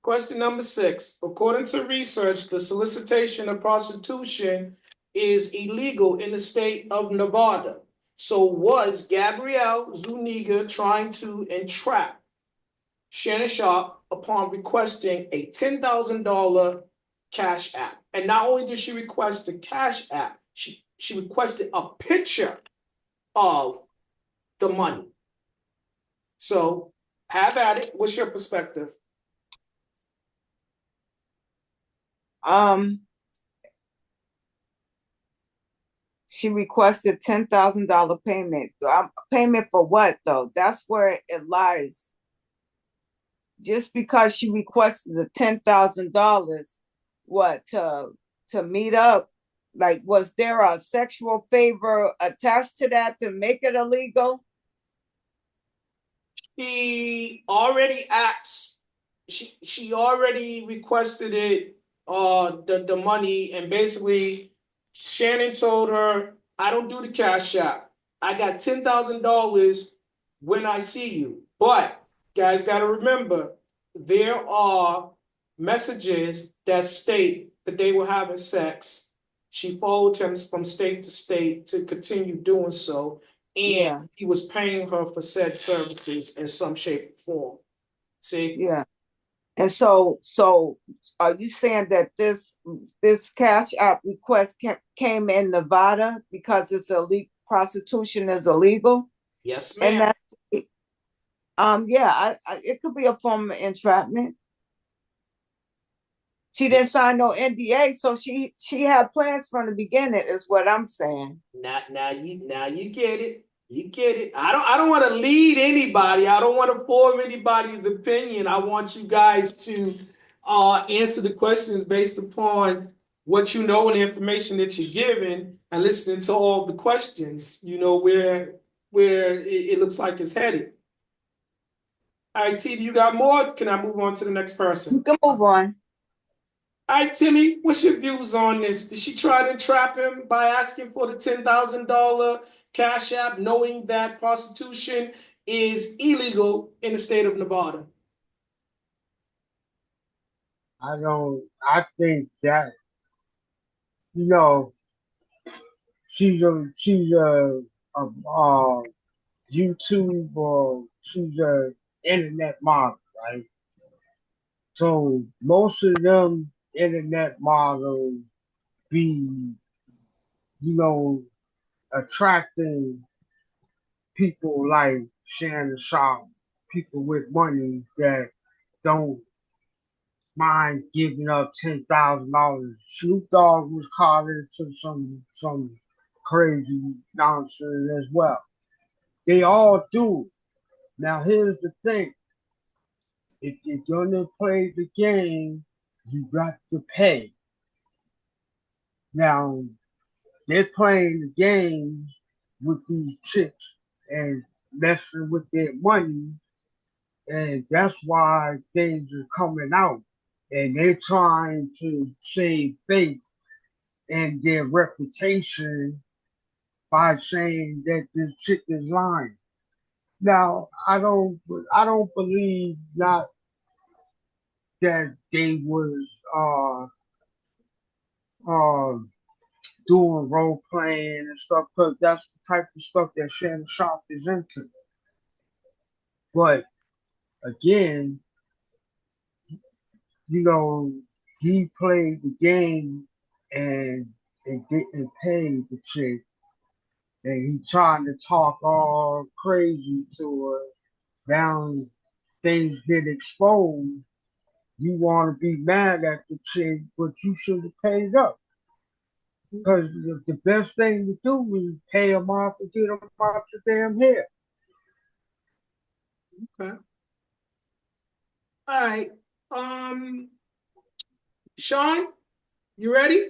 Question number 6. According to research, the solicitation of prostitution is illegal in the state of Nevada. So was Gabrielle Zuniga trying to entrap Shannon Sharpe upon requesting a $10,000 cash app? And not only did she request the cash app, she requested a picture of the money. So have at it. What's your perspective? She requested $10,000 payment. Payment for what though? That's where it lies. Just because she requested the $10,000, what to meet up? Like, was there a sexual favor attached to that to make it illegal? She already asked. She already requested it. The money, and basically Shannon told her, "I don't do the cash app. I got $10,000 when I see you." But guys, got to remember, there are messages that state that they were having sex. She followed him from state to state to continue doing so, and Yeah, he was paying her for said services in some shape or form. See? yeah. And so are you saying that this cash app request came in Nevada because it's illegal, prostitution is illegal? Yes, And ma'am. that yeah, it could be a form of entrapment. She didn't sign no NDA, so she had plans from the beginning, is what I'm saying. Now you get it. You get it. I don't want to lead anybody. I don't want to form anybody's opinion. I want you guys to answer the questions based upon what you know and the information that you're given, and listening to all the questions. You know where it looks like it's headed. All right, T, do you got more? Can I move on to the next person? You can move on. All right, Timmy, what's your views on this? Did she try to trap him by asking for the $10,000 cash app, knowing that prostitution is illegal in the state of Nevada? I think that, you know, she's a YouTube, or she's a internet model, right? So most of them internet models be, you know, attracting people like Shannon Sharpe, people with money that don't mind giving up $10,000. Snoop Dogg was caught into some crazy nonsense as well. They all do. Now here's the thing: if you're gonna play the game, you got to pay. Now they're playing the games with these chicks and messing with their money, and that's why things are coming out. And they're trying to save face and their reputation by saying that this chick is lying. Now, I don't believe not that they was uh doing role playing and stuff, because that's the type of stuff that Shannon Sharpe is into. But again, you know, he played the game and didn't pay the chick, and he trying to talk all crazy to her. Now things get exposed. You want to be mad at the chick, but you should have paid up. Because the best thing to do is pay them off and get them out your damn hair. Okay. All right. Sean, you ready?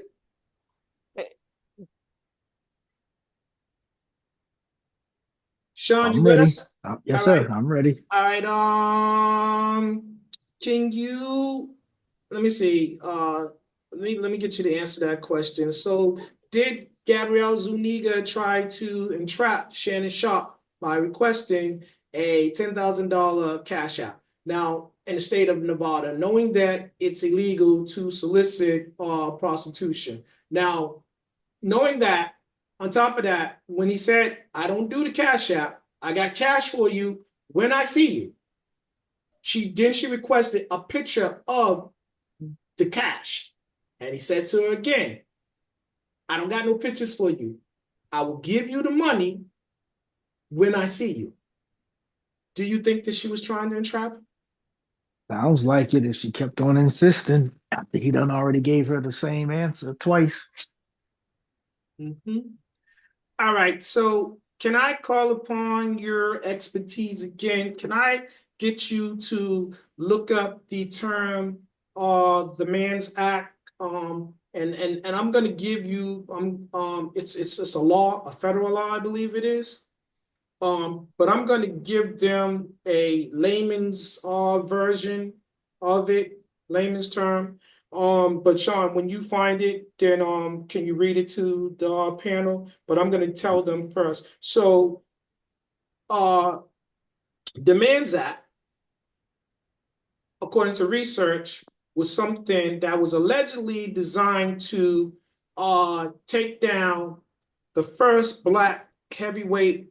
Sean, you I'm with ready. us? Yes, All sir. right. I'm ready. All right. Can you let me see. Let me get you to answer that question. So, did Gabrielle Zuniga try to entrap Shannon Sharpe by requesting a $10,000 cash out? Now, in the state of Nevada, knowing that it's illegal to solicit prostitution. Now, knowing that, on top of that, when he said, "I don't do the cash app, I got cash for you when I see you," she requested a picture of the cash. And he said to her again, "I don't got no pictures for you. I will give you the money when I see you." Do you think that she was trying to entrap him? Sounds like it if she kept on insisting after he done already gave her the same answer twice. Mm-hmm. All right. So, can I call upon your expertise again? Can I get you to look up the term the Man's Act? And I'm going to give you it's a law, a federal law, I believe it is. But I'm going to give them a layman's version of it, layman's term. But Sean, when you find it, then can you read it to the panel? But I'm going to tell them first. So, uh, the Man's Act, according to research, was something that was allegedly designed to take down the first black heavyweight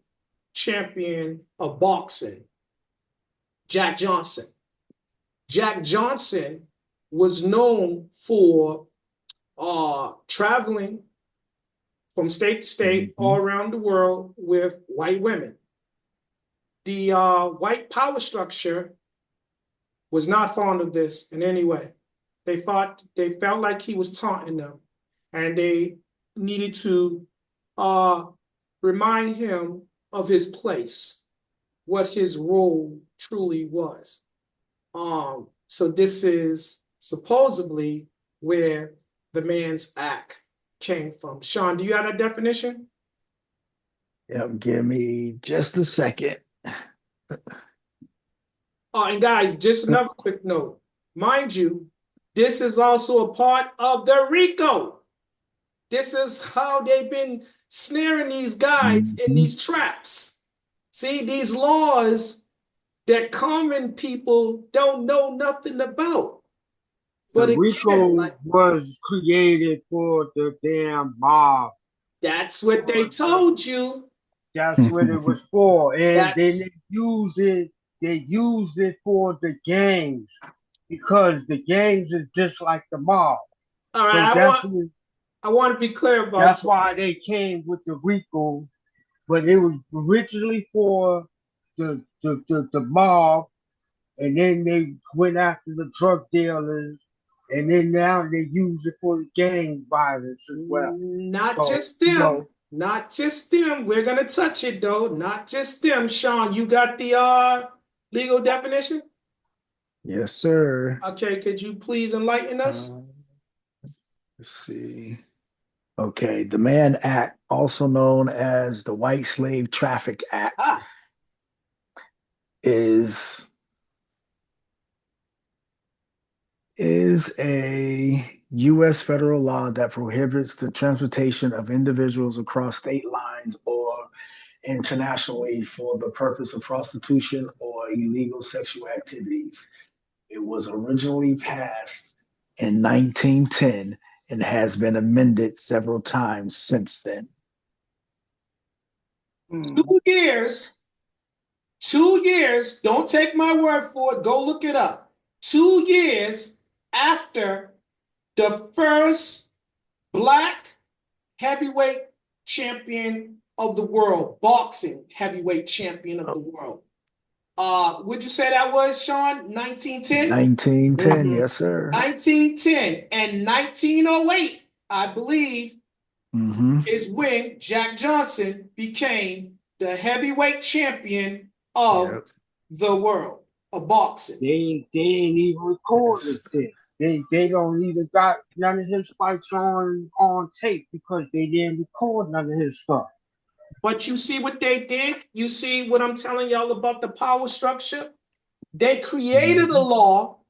champion of boxing, Jack Johnson. Jack Johnson was known for traveling from state to state all Mhm. around the world with white women. The white power structure was not fond of this in any way. They felt like he was taunting them, and they needed to uh, remind him of his place, what his role truly was. So this is supposedly where the Man's Act came from. Sean, do you have that definition? Yep, give me just a second. And guys, just another quick note. Mind you, this is also a part of the RICO. This is how they've been snaring these guys in Mhm. these traps. See, these laws that common people don't know nothing about. The But again, RICO like was created for the damn mob. that's what they told you. That's what it was for. And then That's they used it for the gangs, because the gangs is just like the mob. all right. So I want to be clear about that's this. why they came with the RICO, but it was originally for the mob, and then they went after the drug dealers, and then now they use it for the gang violence as well. Not So, just them. Not just them. We're gonna touch it though. Not just them. Sean, you got the legal definition? Yes, sir. Okay, could you please enlighten us? Uh, let's see. Okay, the Mann Act, also known as the White Slave Traffic Act, Ah, is is a U.S. federal law that prohibits the transportation of individuals across state lines or internationally for the purpose of prostitution or illegal sexual activities. It was originally passed in 1910 and has been amended several times since then. 2 years, 2 years, don't take my word for it, go look it up. 2 years after the first black heavyweight champion of the world, boxing heavyweight champion of the world. Would you say that was, Sean? 1910? 1910, yes, sir. 1910 and 1908, I believe, Mm-hmm. is when Jack Johnson became the heavyweight champion of Yep. the world of boxing. They ain't even recorded Yes. it. They don't even got none of his fights on tape because they didn't record none of his stuff. But you see what they did? You see what I'm telling y'all about the power structure? They created a law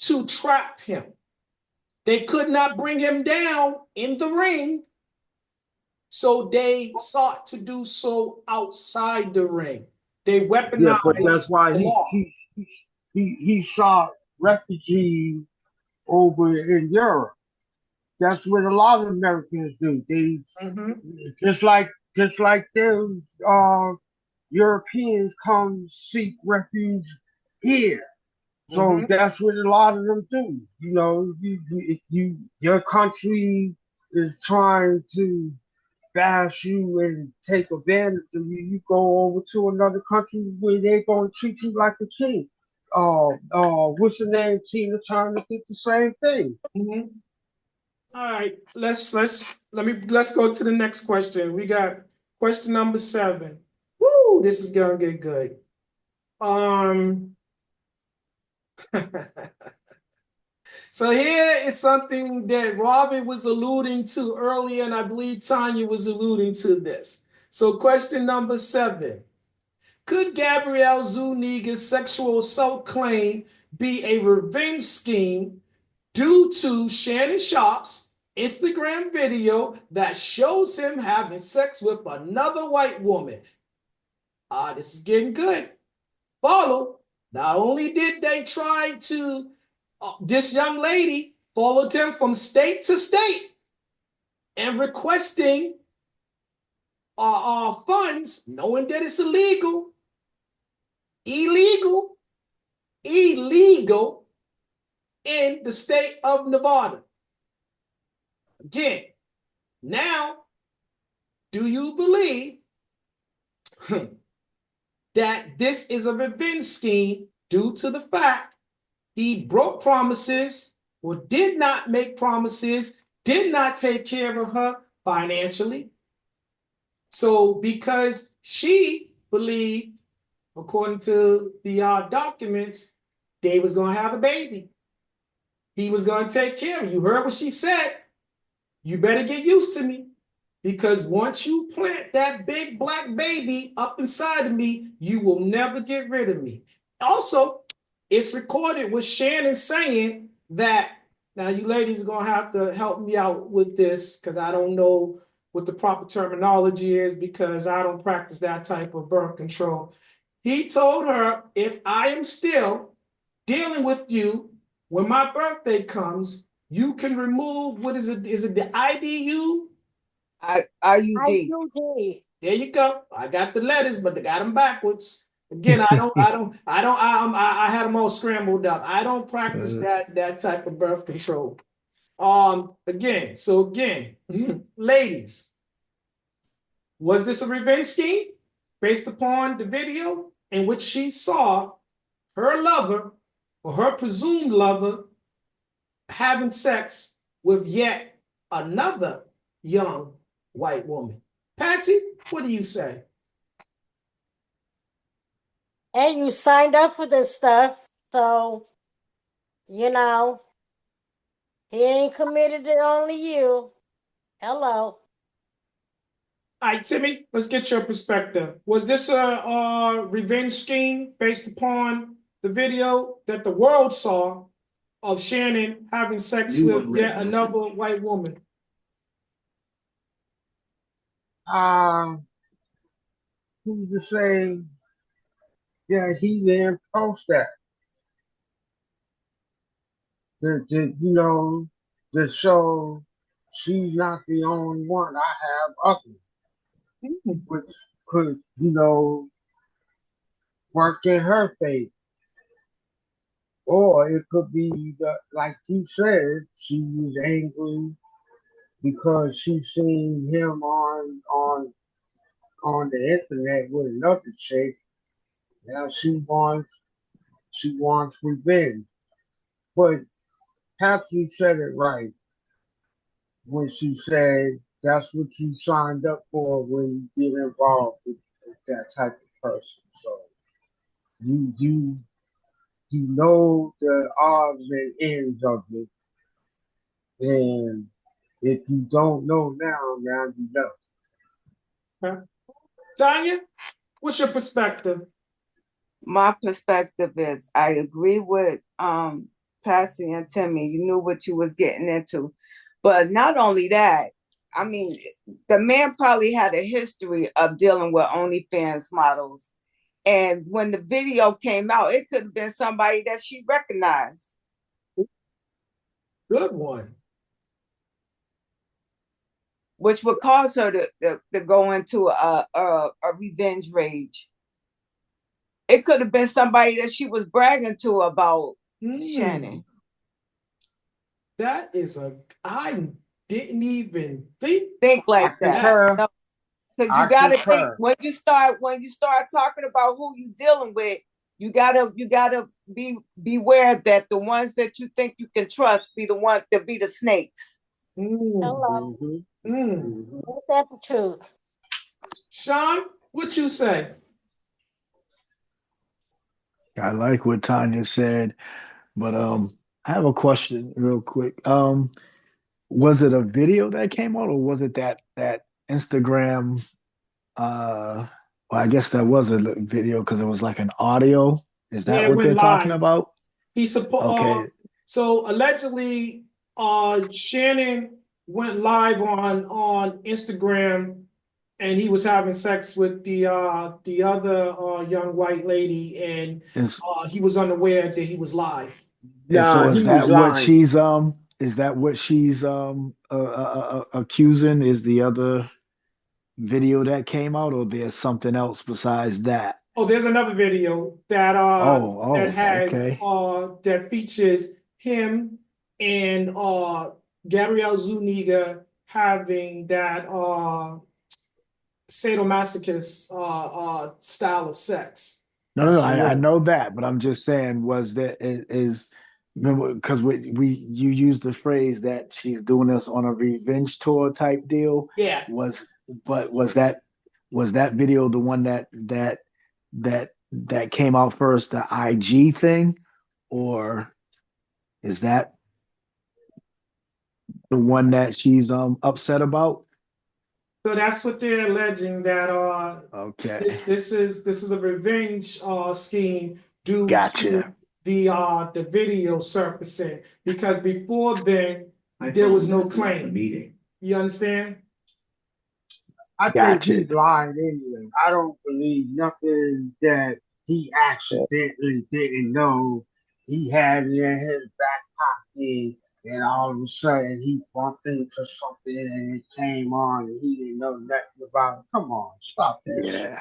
to trap him. They could not bring him down in the ring, so they sought to do so outside the ring. They Yeah, but weaponized that's why the law. he shot refugees over in Europe. That's what a lot of Americans do. They just like those Europeans come seek refuge here. So that's what a lot of them do. You know, your country is trying to bash you and take advantage of you. You go over to another country where they're going to treat you like a king. What's the name? Tina Turner did the same thing. All right, let's go to the next question. We got question number 7. Woo, this is gonna get good. So here is something that Robin was alluding to earlier, and I believe Tanya was alluding to this. So question number 7. Could Gabrielle Zuniga's sexual assault claim be a revenge scheme due to Shannon Sharpe's Instagram video that shows him having sex with another white woman? This is getting good. Follow. Not only did they try to, this young lady followed him from state to state and requesting funds, knowing that it's illegal, illegal in the state of Nevada. Again, now, do you believe that this is a revenge scheme due to the fact he broke promises or did not make promises, did not take care of her financially? So because she believed, according to the documents, they was going to have a baby. He was going to take care of you. You heard what she said. You better get used to me, because once you plant that big black baby up inside of me, you will never get rid of me. Also, it's recorded with Shannon saying that, now you ladies are going to have to help me out with this because I don't know what the proper terminology is, because I don't practice that type of birth control. He told her, if I am still dealing with you when my birthday comes, you can remove, what is it? Is it the IDU? IUD. IUD. There you go. I got the letters, but they got them backwards. Again, I had them all scrambled up. I don't practice that type of birth control. Again, ladies, was this a revenge scheme based upon the video in which she saw her lover or her presumed lover having sex with yet another young white woman? Patsy, what do you say? Hey, you signed up for this stuff, so you know he ain't committed it only you. Hello. All right, Timmy, let's get your perspective. Was this a revenge scheme based upon the video that the world saw of Shannon having sex You with wasn't yet ready. another white woman? Who's to say that he didn't post that? to show she's not the only one. I have others, which could, work in her favor. Or it could be that, like you said, she was angry because she seen him on the internet with another chick. Now she wants revenge. But Patsy said it right when she said that's what you signed up for when you get involved with that type of person. So you you know the odds and ends of it, and if you don't know now you know. Okay. Tanya, what's your perspective? My perspective is I agree with Patsy and Timmy. You knew what you was getting into. But not only that, I mean, the man probably had a history of dealing with OnlyFans models. And when the video came out, it could have been somebody that she recognized. Good one. Which would cause her to go into a revenge rage. It could have been somebody that she was bragging to about Shannon. That is I didn't even think like that. No, because you gotta think when you start talking about who you dealing with, you gotta beware that the ones that you think you can trust be the ones that be the snakes. Hello. Ain't that the truth? Sean, what you say? I like what Tanya said, but I have a question real quick. Was it a video that came out, or was it that Instagram? Well, I guess that was a video because it was like an audio. Is Yeah, that it what went they're talking live. about? He's Okay. So allegedly, Shannon went live on Instagram, and he was having sex with the other young white lady, and he was unaware that he was live. And so Nah, is he was that what lying. she's accusing? Is the other video that came out, or there's something else besides that? Oh, there's another video that has Okay. that features him and Gabrielle Zuniga having that sadomasochist style of sex. No, I know that, but I'm just saying, was that is because you used the phrase that she's doing this on a revenge tour type deal. Yeah. But was that video the one that came out first, the IG thing, or is that the one that she's upset about? So that's what they're alleging, that Okay. this is a revenge scheme due Gotcha. to the video surfacing, because before then there was no claim. You understand? I think he lied anyway. I don't believe nothing that he accidentally didn't know he had it in his back pocket, and all of a sudden he bumped into something and it came on and he didn't know nothing about it. Come on, stop that shit.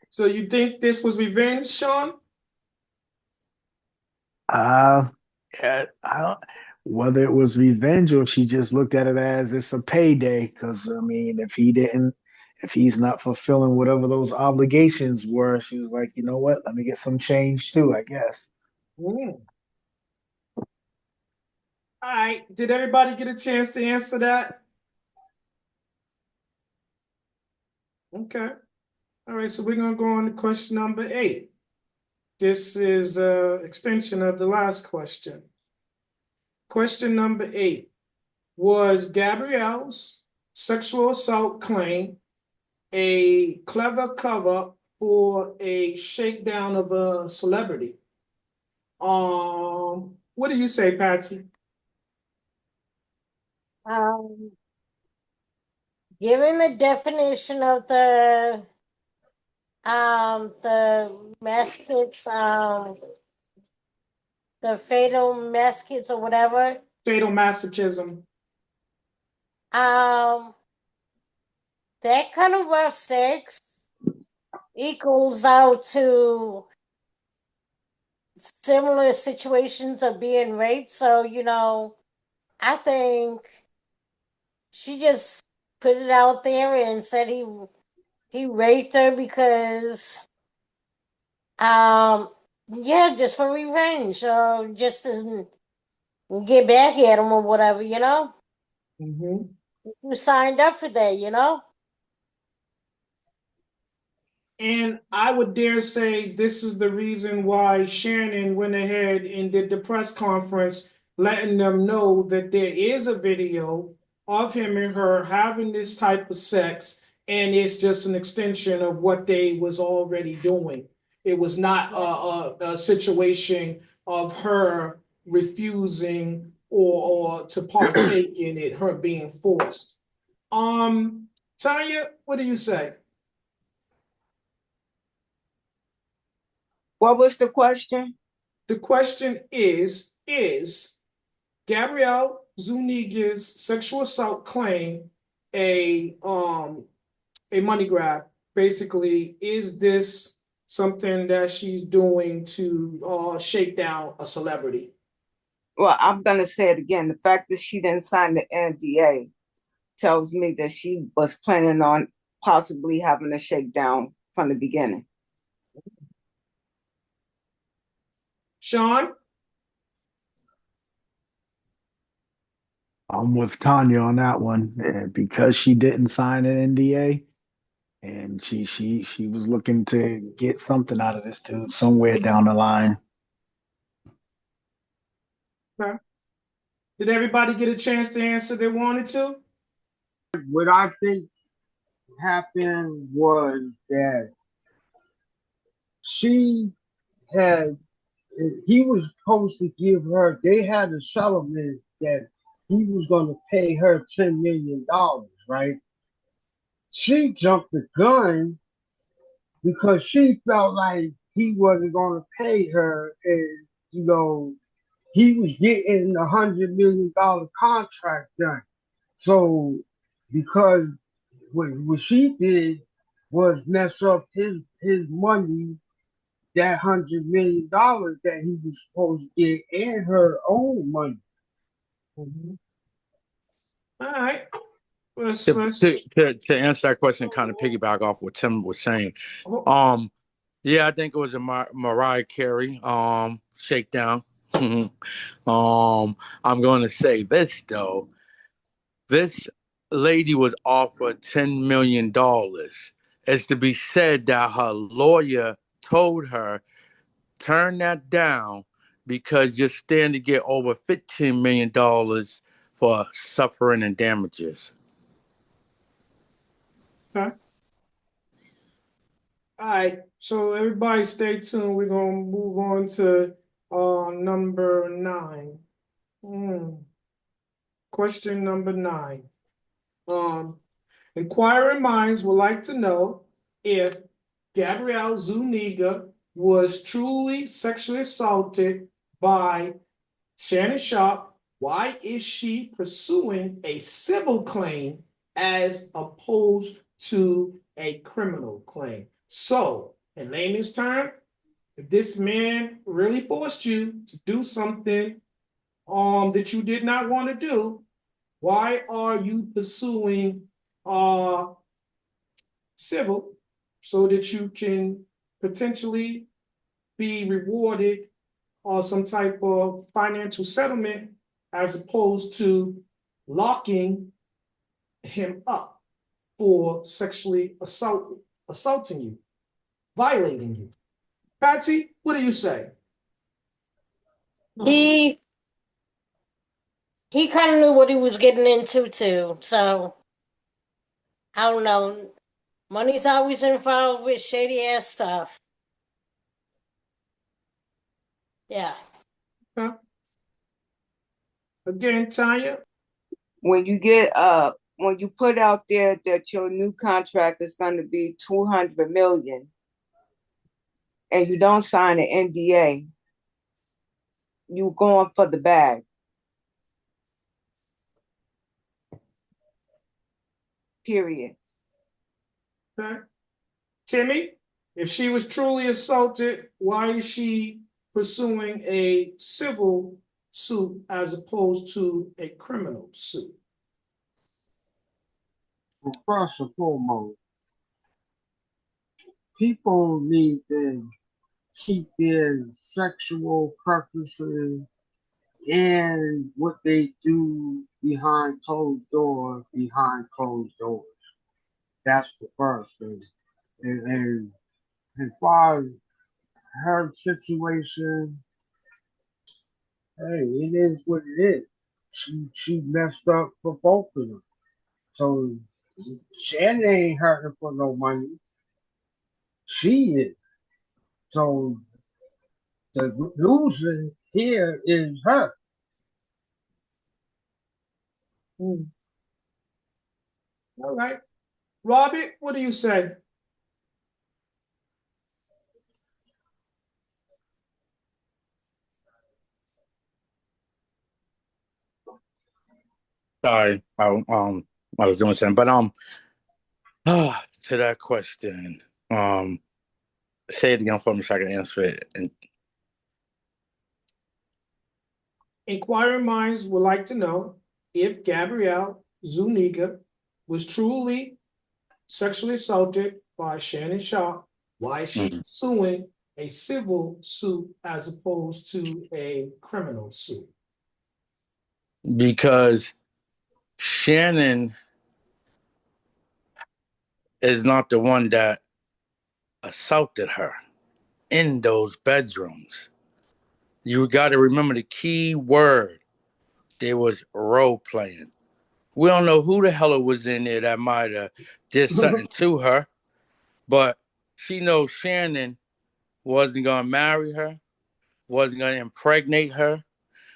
So you think this was revenge, Sean? Yeah, I don't, whether it was revenge or she just looked at it as it's a payday. Because I mean, if he's not fulfilling whatever those obligations were, she was like, you know what? Let me get some change too, I guess. All right. Did everybody get a chance to answer that? Okay. All right. So we're gonna go on to question number 8. This is an extension of the last question. Question number 8. Was Gabrielle's sexual assault claim a clever cover for a shakedown of a celebrity? What do you say, Patsy? Given the definition of the Meskit's the fatal massacres or whatever. Sadomasochism. That kind of rough sex equals out to similar situations of being raped. So, I think she just put it out there and said he raped her because yeah, just for revenge, or just to get back at him or whatever, Mm-hmm. You signed up for that. And I would dare say this is the reason why Shannon went ahead and did the press conference, letting them know that there is a video of him and her having this type of sex, and it's just an extension of what they was already doing. It was not a situation of her refusing or to partake in it, her being forced. Tanya, what do you say? What was the question? The question is Gabrielle Zuniga's sexual assault claim a money grab? Basically, is this something that she's doing to shake down a celebrity? Well, I'm gonna say it again. The fact that she didn't sign the NDA tells me that she was planning on possibly having a shakedown from the beginning. Sean? I'm with Tanya on that one. Because she didn't sign an NDA and she was looking to get something out of this dude somewhere down the line. Okay. Did everybody get a chance to answer they wanted to? What I think happened was that she had, he was supposed to give her, they had a settlement that he was going to pay her $10 million, right? She jumped the gun because she felt like he wasn't going to pay her, and he was getting $100 million contract done. So because what she did was mess up his money, that $100 million that he was supposed to get, and her own money. Mm-hmm. All right. To answer that question, kind of piggyback off what Tim was saying. Yeah, I think it was a Mariah Carey Shakedown. I'm going to say this though. This lady was offered $10 million. It's to be said that her lawyer told her turn that down because you're standing to get over $15 million for suffering and damages. Okay. All right, so everybody stay tuned. We're gonna move on to number 9. Question number 9. Um, Inquiring minds would like to know if Gabrielle Zuniga was truly sexually assaulted by Shannon Sharpe. Why is she pursuing a civil claim as opposed to a criminal claim? So, in layman's term, if this man really forced you to do something that you did not want to do, why are you pursuing civil so that you can potentially be rewarded or some type of financial settlement as opposed to locking him up for sexually assaulting you, violating you? Patsy, what do you say? He kind of knew what he was getting into too. So I don't know. Money's always involved with shady ass stuff. Yeah. Huh? Again, Tanya? When you put out there that your new contract is going to be 200 million and you don't sign an NDA, you going for the bag. Period. Okay. Timmy, if she was truly assaulted, why is she pursuing a civil suit as opposed to a criminal suit? Well, first and foremost, people need to keep their sexual preferences and what they do behind closed doors, behind closed doors. That's the first thing. And as far as her situation, hey, it is what it is. She messed up for both of them. So Shannon ain't hurting for no money. She is. So the loser here is her. Hmm. All right. Robert, what do you say? Sorry, I was doing something, but to that question, say it again for me so I can answer it. And Inquiring minds would like to know if Gabrielle Zuniga was truly sexually assaulted by Shannon Sharpe, why is she mm, suing a civil suit as opposed to a criminal suit? because Shannon is not the one that assaulted her in those bedrooms. You got to remember the key word. There was role playing. We don't know who the hell it was in there that might have did something to her, but she knows Shannon wasn't gonna marry her, wasn't gonna impregnate her,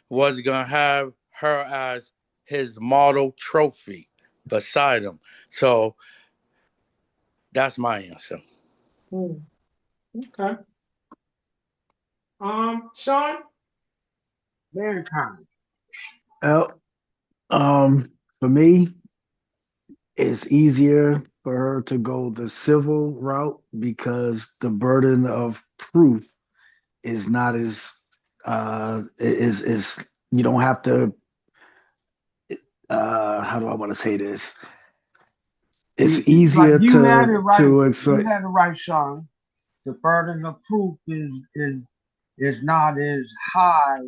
wasn't gonna have her as his model trophy beside him. So that's my answer. Hmm. Okay. Sean? Mankind. Well, for me, it's easier for her to go the civil route because the burden of proof is not as is you don't have to how do I want to say this? It's Like easier you had it right. to You explain. had it right, Sean. The burden of proof is not as high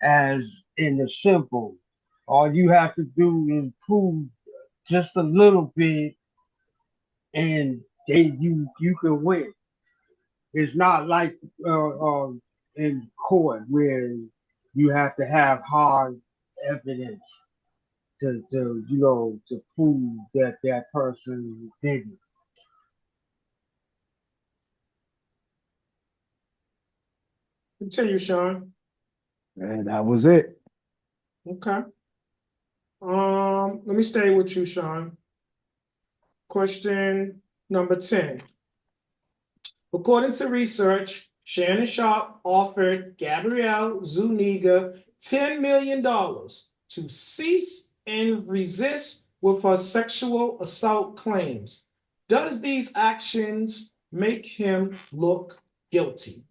as in the simple. All you have to do is prove just a little bit, and you can win. It's not like in court where you have to have hard evidence to prove that that person did it. Continue, Sean. And that was it. Okay. Let me stay with you, Sean. Question number 10. According to research, Shannon Sharpe offered Gabrielle Zuniga $10 million to cease and resist with her sexual assault claims. Does these actions make him look guilty?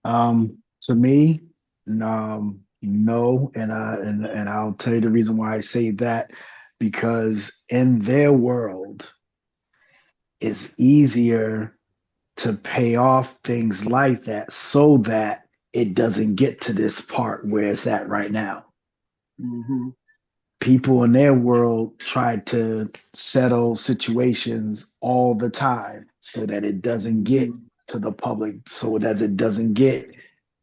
To me, no, and I'll tell you the reason why I say that because in their world, it's easier to pay off things like that so that it doesn't get to this part where it's at right now. Mm-hmm. People in their world try to settle situations all the time so that it doesn't get Mm-hmm. to the public, so that it doesn't get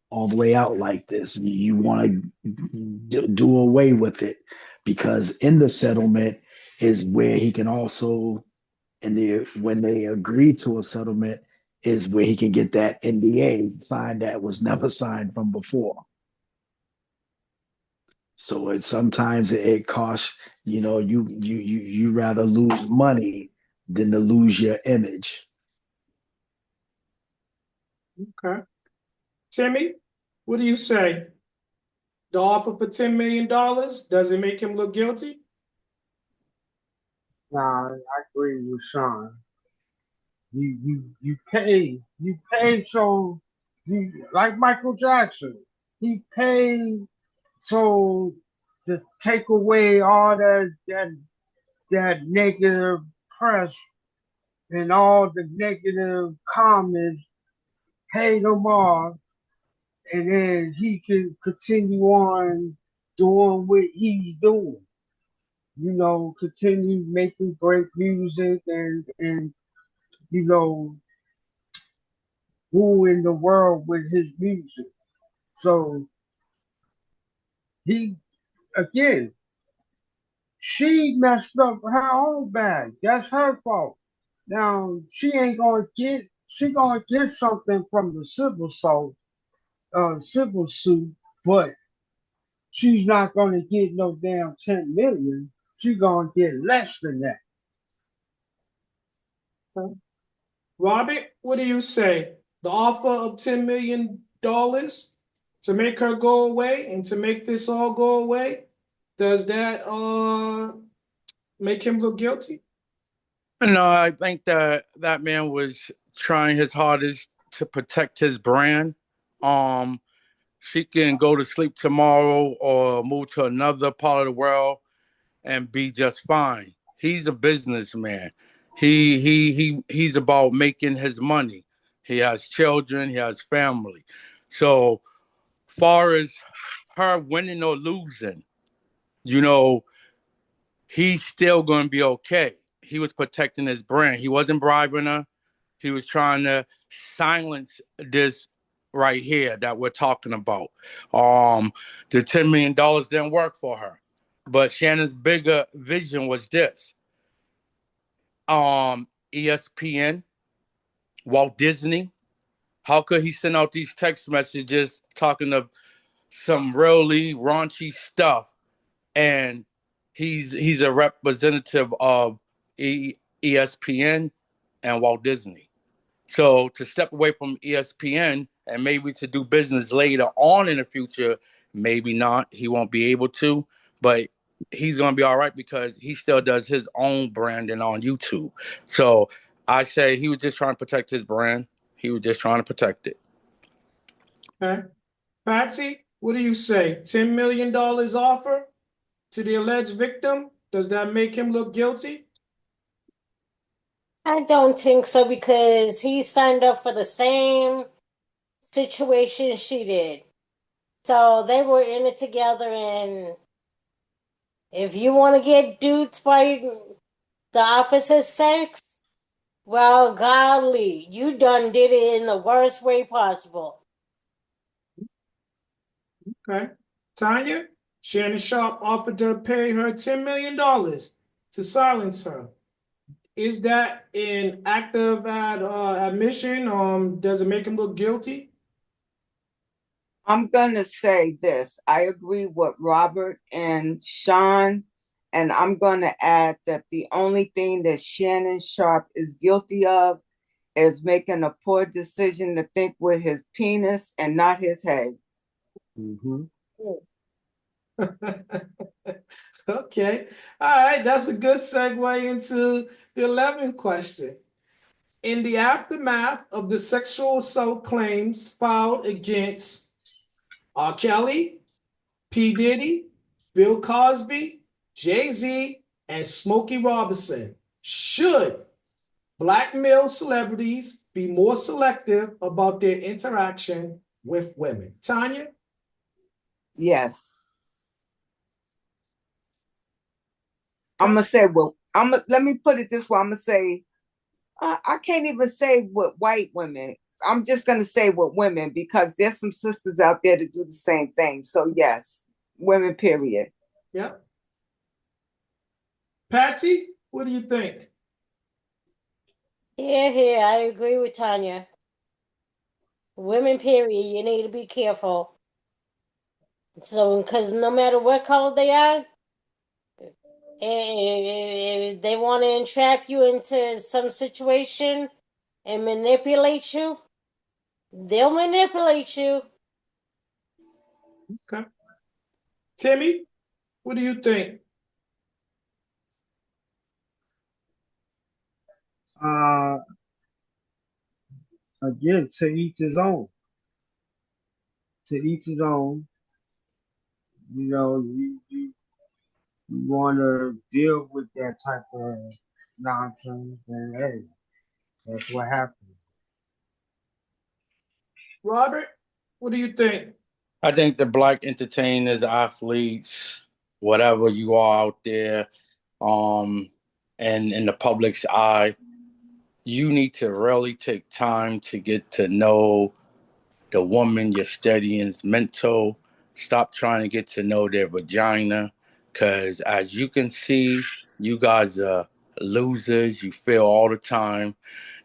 all the way out like this. You want to do away with it because in the settlement is where he can also, when they agree to a settlement, is where he can get that NDA signed that was never signed from before. So sometimes it costs, you rather lose money than to lose your image. Okay. Timmy, what do you say? The offer for $10 million, does it make him look guilty? Nah, I agree with Sean. You pay so you like Michael Jackson. He paid so to take away all that negative press and all the negative comments, pay them off, and then he can continue on doing what he's doing. Continue making great music and you know, ruling the world with his music. So he again, she messed up her own bag. That's her fault. Now she gonna get something from the civil suit, but she's not gonna get no damn 10 million. She's gonna get less than that. Robert, what do you say? The offer of $10 million to make her go away and to make this all go away, does that make him look guilty? No, I think that man was trying his hardest to protect his brand. Um, she can go to sleep tomorrow or move to another part of the world and be just fine. He's a businessman. He's about making his money. He has children, he has family. So far as her winning or losing, you know, he's still going to be okay. He was protecting his brand. He wasn't bribing her. He was trying to silence this right here that we're talking about. The $10 million didn't work for her, but Shannon's bigger vision was this. ESPN, Walt Disney. How could he send out these text messages talking of some really raunchy stuff, and he's a representative of ESPN and Walt Disney. So to step away from ESPN and maybe to do business later on in the future, maybe not. He won't be able to, but he's going to be all right because he still does his own branding on YouTube. So I say he was just trying to protect his brand. He was just trying to protect it. Okay. Patsy, what do you say? $10 million offer to the alleged victim, does that make him look guilty? I don't think so because he signed up for the same situation she did. So they were in it together, and if you want to get duped by the opposite sex, well, golly, you done did it in the worst way possible. Okay. Tanya, Shannon Sharpe offered to pay her $10 million to silence her. Is that an act of admission? Does it make him look guilty? I'm gonna say this. I agree with Robert and Sean, and I'm gonna add that the only thing that Shannon Sharpe is guilty of is making a poor decision to think with his penis and not his head. Mm-hmm. Okay. All right. That's a good segue into the 11th question. In the aftermath of the sexual assault claims filed against R. Kelly, P. Diddy, Bill Cosby, Jay-Z, and Smokey Robinson, should Black male celebrities be more selective about their interaction with women? Tanya? Yes. I'm Okay. gonna say, well, let me put it this way. I'm gonna say, I can't even say with white women. I'm just gonna say with women because there's some sisters out there to do the same thing. So yes, women. Period. Yep. Patsy, what do you think? Here, I agree with Tanya. Women, period, you need to be careful. So, because no matter what color they are, if they want to entrap you into some situation and manipulate you, They'll manipulate you. Okay. Timmy, what do you think? Uh, again, to each his own. To each his own. You know, you want to deal with that type of nonsense, and hey, that's what happens. Robert, what do you think? I think the black entertainers, athletes, whatever you are out there, um, and in the public's eye, you need to really take time to get to know the woman you're studying's mental. Stop trying to get to know their vagina, because as you can see, you guys are losers. You fail all the time,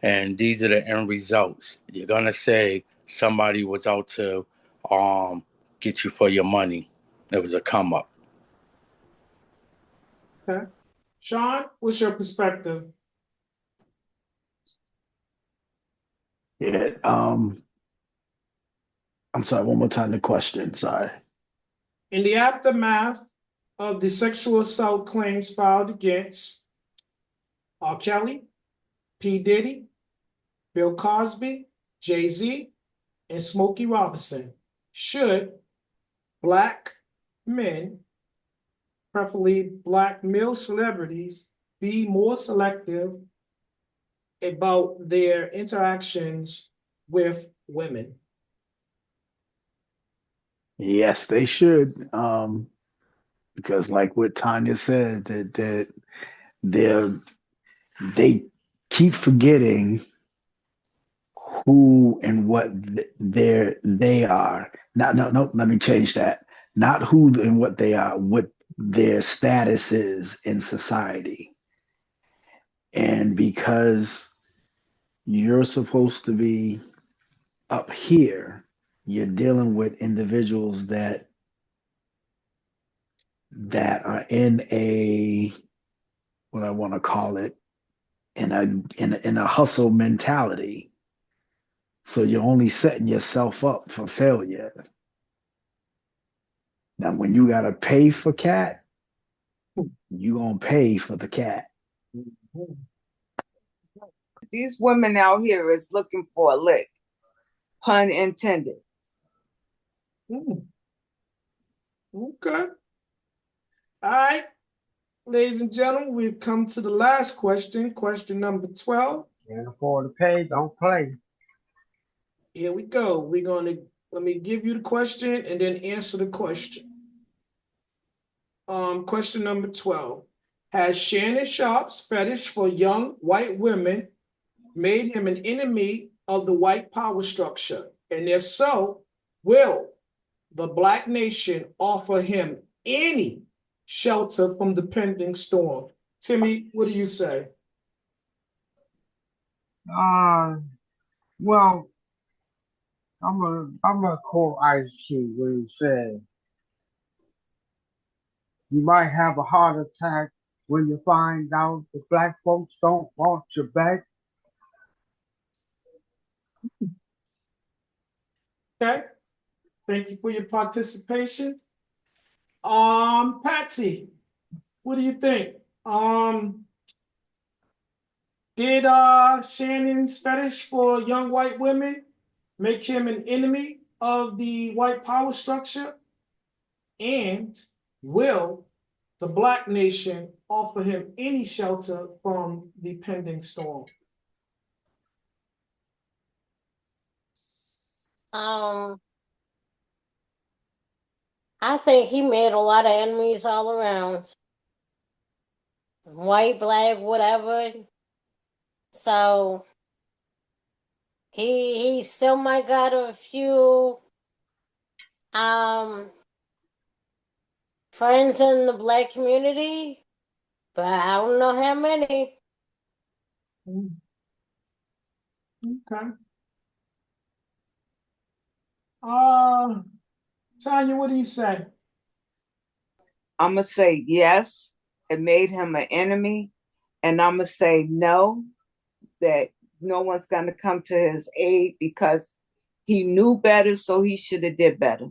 and these are the end results. You're gonna say somebody was out to get you for your money. It was a come up. Okay. Sean, what's your perspective? Yeah. I'm sorry. One more time. The question. Sorry. In the aftermath of the sexual assault claims filed against R. Kelly, P. Diddy, Bill Cosby, Jay-Z, and Smokey Robinson, should black men, preferably black male celebrities, be more selective about their interactions with women? Yes, they should. Because like what Tanya said, that they're they keep forgetting who and what they are. Not no no. Let me change that. Not who and what they are. What their status is in society. And because you're supposed to be up here, you're dealing with individuals that are in a what I want to call it in a hustle mentality. So you're only setting yourself up for failure. Now, when you gotta pay for cat, you gonna pay for the cat. These women out here is looking for a lick, pun intended. Mm, okay. All right, ladies and gentlemen, we've come to the last question, question number 12. Can't afford to pay, don't play. Here we go. Let me give you the question and then answer the question. Question number 12. Has Shannon Sharpe's fetish for young white women made him an enemy of the white power structure? And if so, will the black nation offer him any shelter from the pending storm? Timmy, what do you say? Uh, well, I'm gonna quote Ice Cube when he said, "You might have a heart attack when you find out the black folks don't want your back." Okay. Thank you for your participation. Patsy, what do you think? Did Shannon's fetish for young white women make him an enemy of the white power structure? And will the black nation offer him any shelter from the pending storm? Um, I think he made a lot of enemies all around. White, black, whatever. So he still might got a few um friends in the black community, but I don't know how many. Okay. Uh, Tanya, what do you say? I'm going to say yes, it made him an enemy. And I'm going to say no, that no one's going to come to his aid because He knew better, so he should have did better.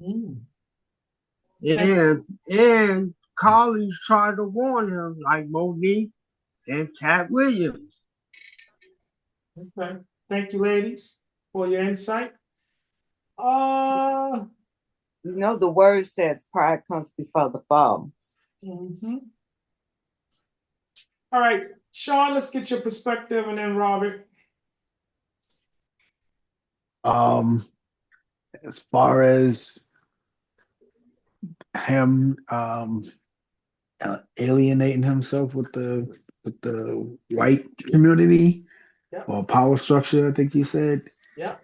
Mm. And colleagues tried to warn him, like Monique and Cat Williams. Okay. Thank you, ladies, for your insight. Uh, You know, the word says pride comes before the fall. mhm. All right, Sean, let's get your perspective, and then Robert. As far as him alienating himself with the white community Yeah, or power structure, I think he said. yeah.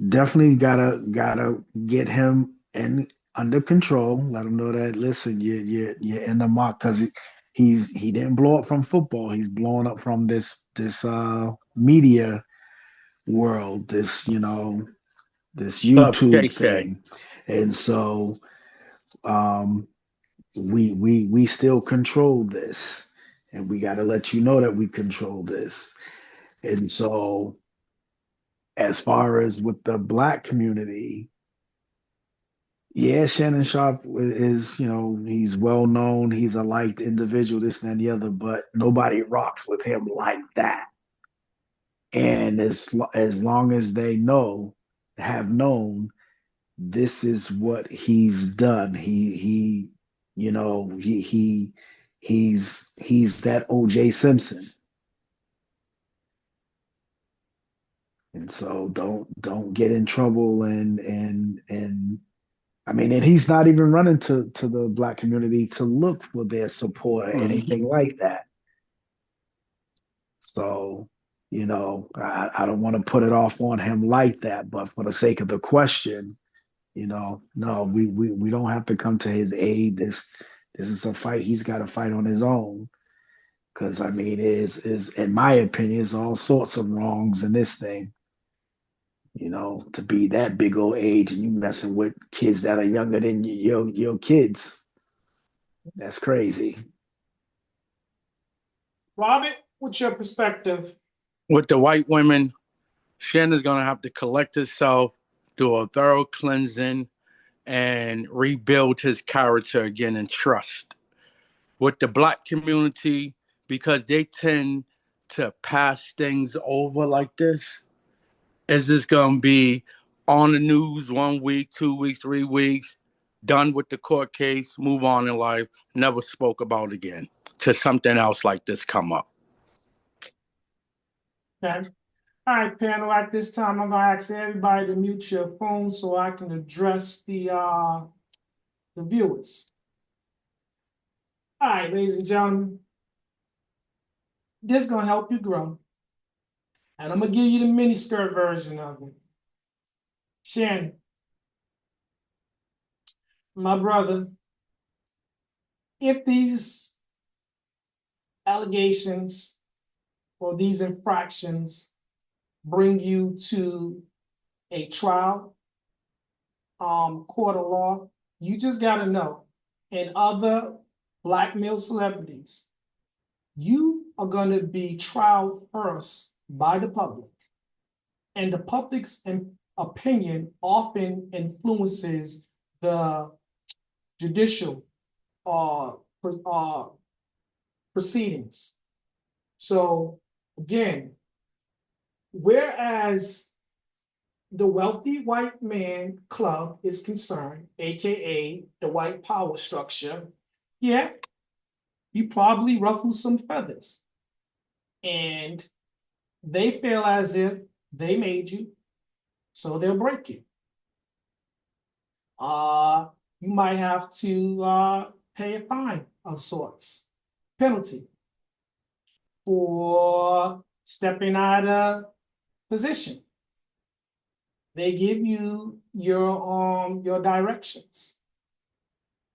Definitely gotta get him in under control. Let him know that listen, you're in the mark because he didn't blow up from football. He's blowing up from this media world, this Tough Shay YouTube Shay. thing, and so um, we still control this, and we got to let you know that we control this. And so, as far as with the black community, yeah, Shannon Sharpe is, he's well known. He's a liked individual, this and the other, but nobody rocks with him like that. And as long as they have known, this is what he's done. He's that O.J. Simpson, and so don't get in trouble and I mean, and he's not even running to the black community to look for their support or Mhm. anything like that. So, I don't want to put it off on him like that, but for the sake of the question, no, we don't have to come to his aid. This is a fight he's got to fight on his own. Because I mean, is in my opinion, is all sorts of wrongs in this thing. To be that big old age and you messing with kids that are younger than your kids. That's crazy. Robert, what's your perspective? With the white women, Shannon's gonna have to collect himself, do a thorough cleansing, and rebuild his character again and trust. With the black community, because they tend to pass things over like this, is this gonna be on the news 1 week, 2 weeks, 3 weeks, done with the court case, move on in life, never spoke about again, to something else like this come up? Okay. All right, panel. At this time, I'm gonna ask everybody to mute your phone so I can address the viewers. All right, ladies and gentlemen, this is gonna help you grow, and I'm gonna give you the mini skirt version of it. Shannon, my brother, if these allegations or these infractions bring you to a trial, court of law, you just gotta know, and other black male celebrities, you are gonna be trialed first by the public. And the public's opinion often influences the judicial uh, proceedings. So again, whereas the wealthy white man club is concerned, aka the white power structure, yeah, you probably ruffle some feathers. And they feel as if they made you, so they'll break you. You might have to pay a fine of sorts, penalty for stepping out of position. They give you your directions.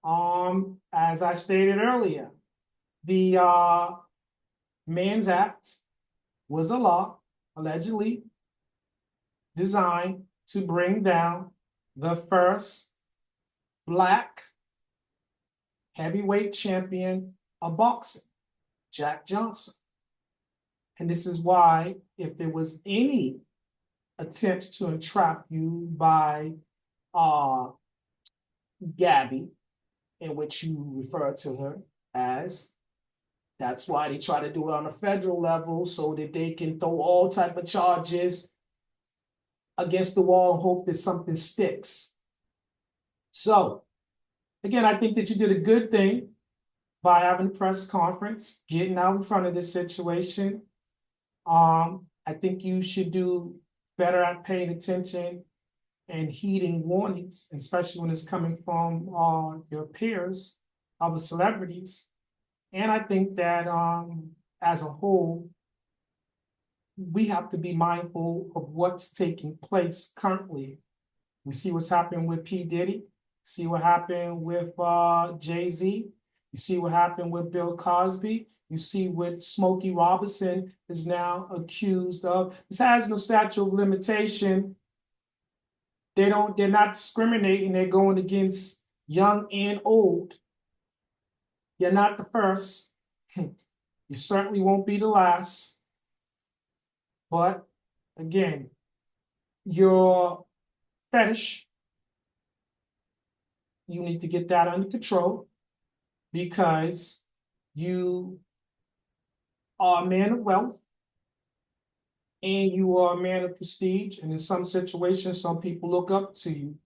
As I stated earlier, the Man's Act was a law allegedly designed to bring down the first Black heavyweight champion of boxing, Jack Johnson. And this is why, if there was any attempts to entrap you by Gabby, in which you refer to her as. That's why they try to do it on a federal level so that they can throw all type of charges against the wall and hope that something sticks. So, again, I think that you did a good thing by having a press conference, getting out in front of this situation. I think you should do better at paying attention and heeding warnings, especially when it's coming from your peers, other celebrities. And I think that as a whole, we have to be mindful of what's taking place currently. We see what's happening with P. Diddy, see what happened with Jay-Z, you see what happened with Bill Cosby, you see what Smokey Robinson is now accused of. This has no statute of limitation. They're not discriminating, they're going against young and old. You're not the first. You certainly won't be the last. But again, your fetish, you need to get that under control because you are a man of wealth and you are a man of prestige. And in some situations, some people look up to you.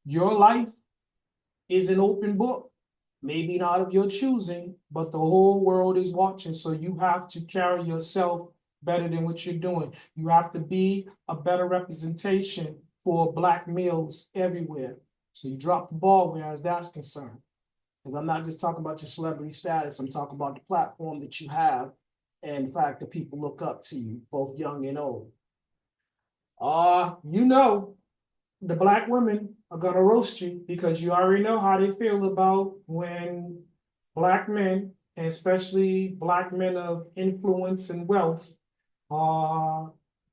Your life is an open book, maybe not of your choosing, but the whole world is watching. So you have to carry yourself better than what you're doing. You have to be a better representation for Black males everywhere. So you drop the ball whereas that's concerned. Because I'm not just talking about your celebrity status, I'm talking about the platform that you have and the fact that people look up to you, both young and old. You know, the Black women are gonna roast you because you already know how they feel about when Black men, and especially Black men of influence and wealth,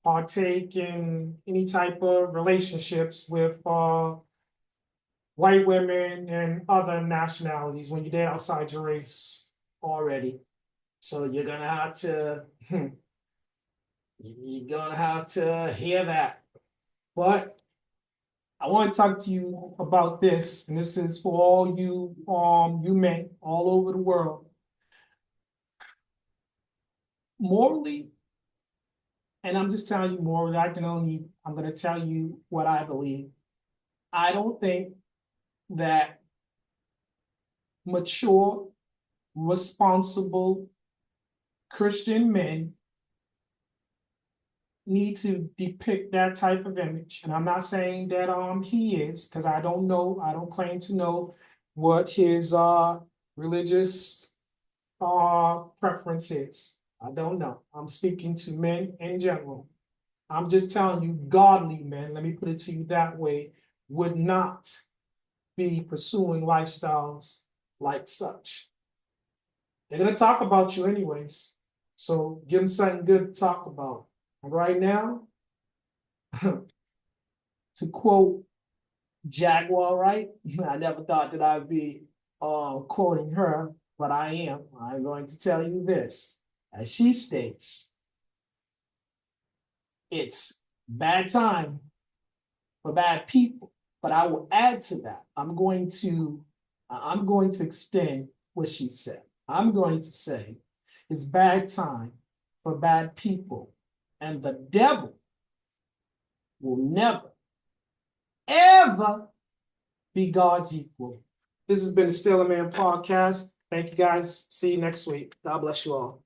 partake in any type of relationships with white women and other nationalities when you're outside your race already. So you're gonna have to hear that. But I want to talk to you about this, and this is for all you you men all over the world. Morally, and I'm just telling you morally, I'm gonna tell you what I believe. I don't think that mature, responsible Christian men need to depict that type of image. And I'm not saying that he is, because I don't know, I don't claim to know what his religious preference is. I don't know. I'm speaking to men in general. I'm just telling you, godly men, let me put it to you that way, would not be pursuing lifestyles like such. They're gonna talk about you anyways. So give them something good to talk about. And right now, to quote Jaguar, right? I never thought that I'd be quoting her, but I am. I'm going to tell you this. As she states, it's bad time for bad people. But I will add to that. I'm going to extend what she said. I'm going to say it's bad time for bad people. And the devil will never, ever be God's equal. This has been the Still a Man podcast. Thank you guys. See you next week. God bless you all.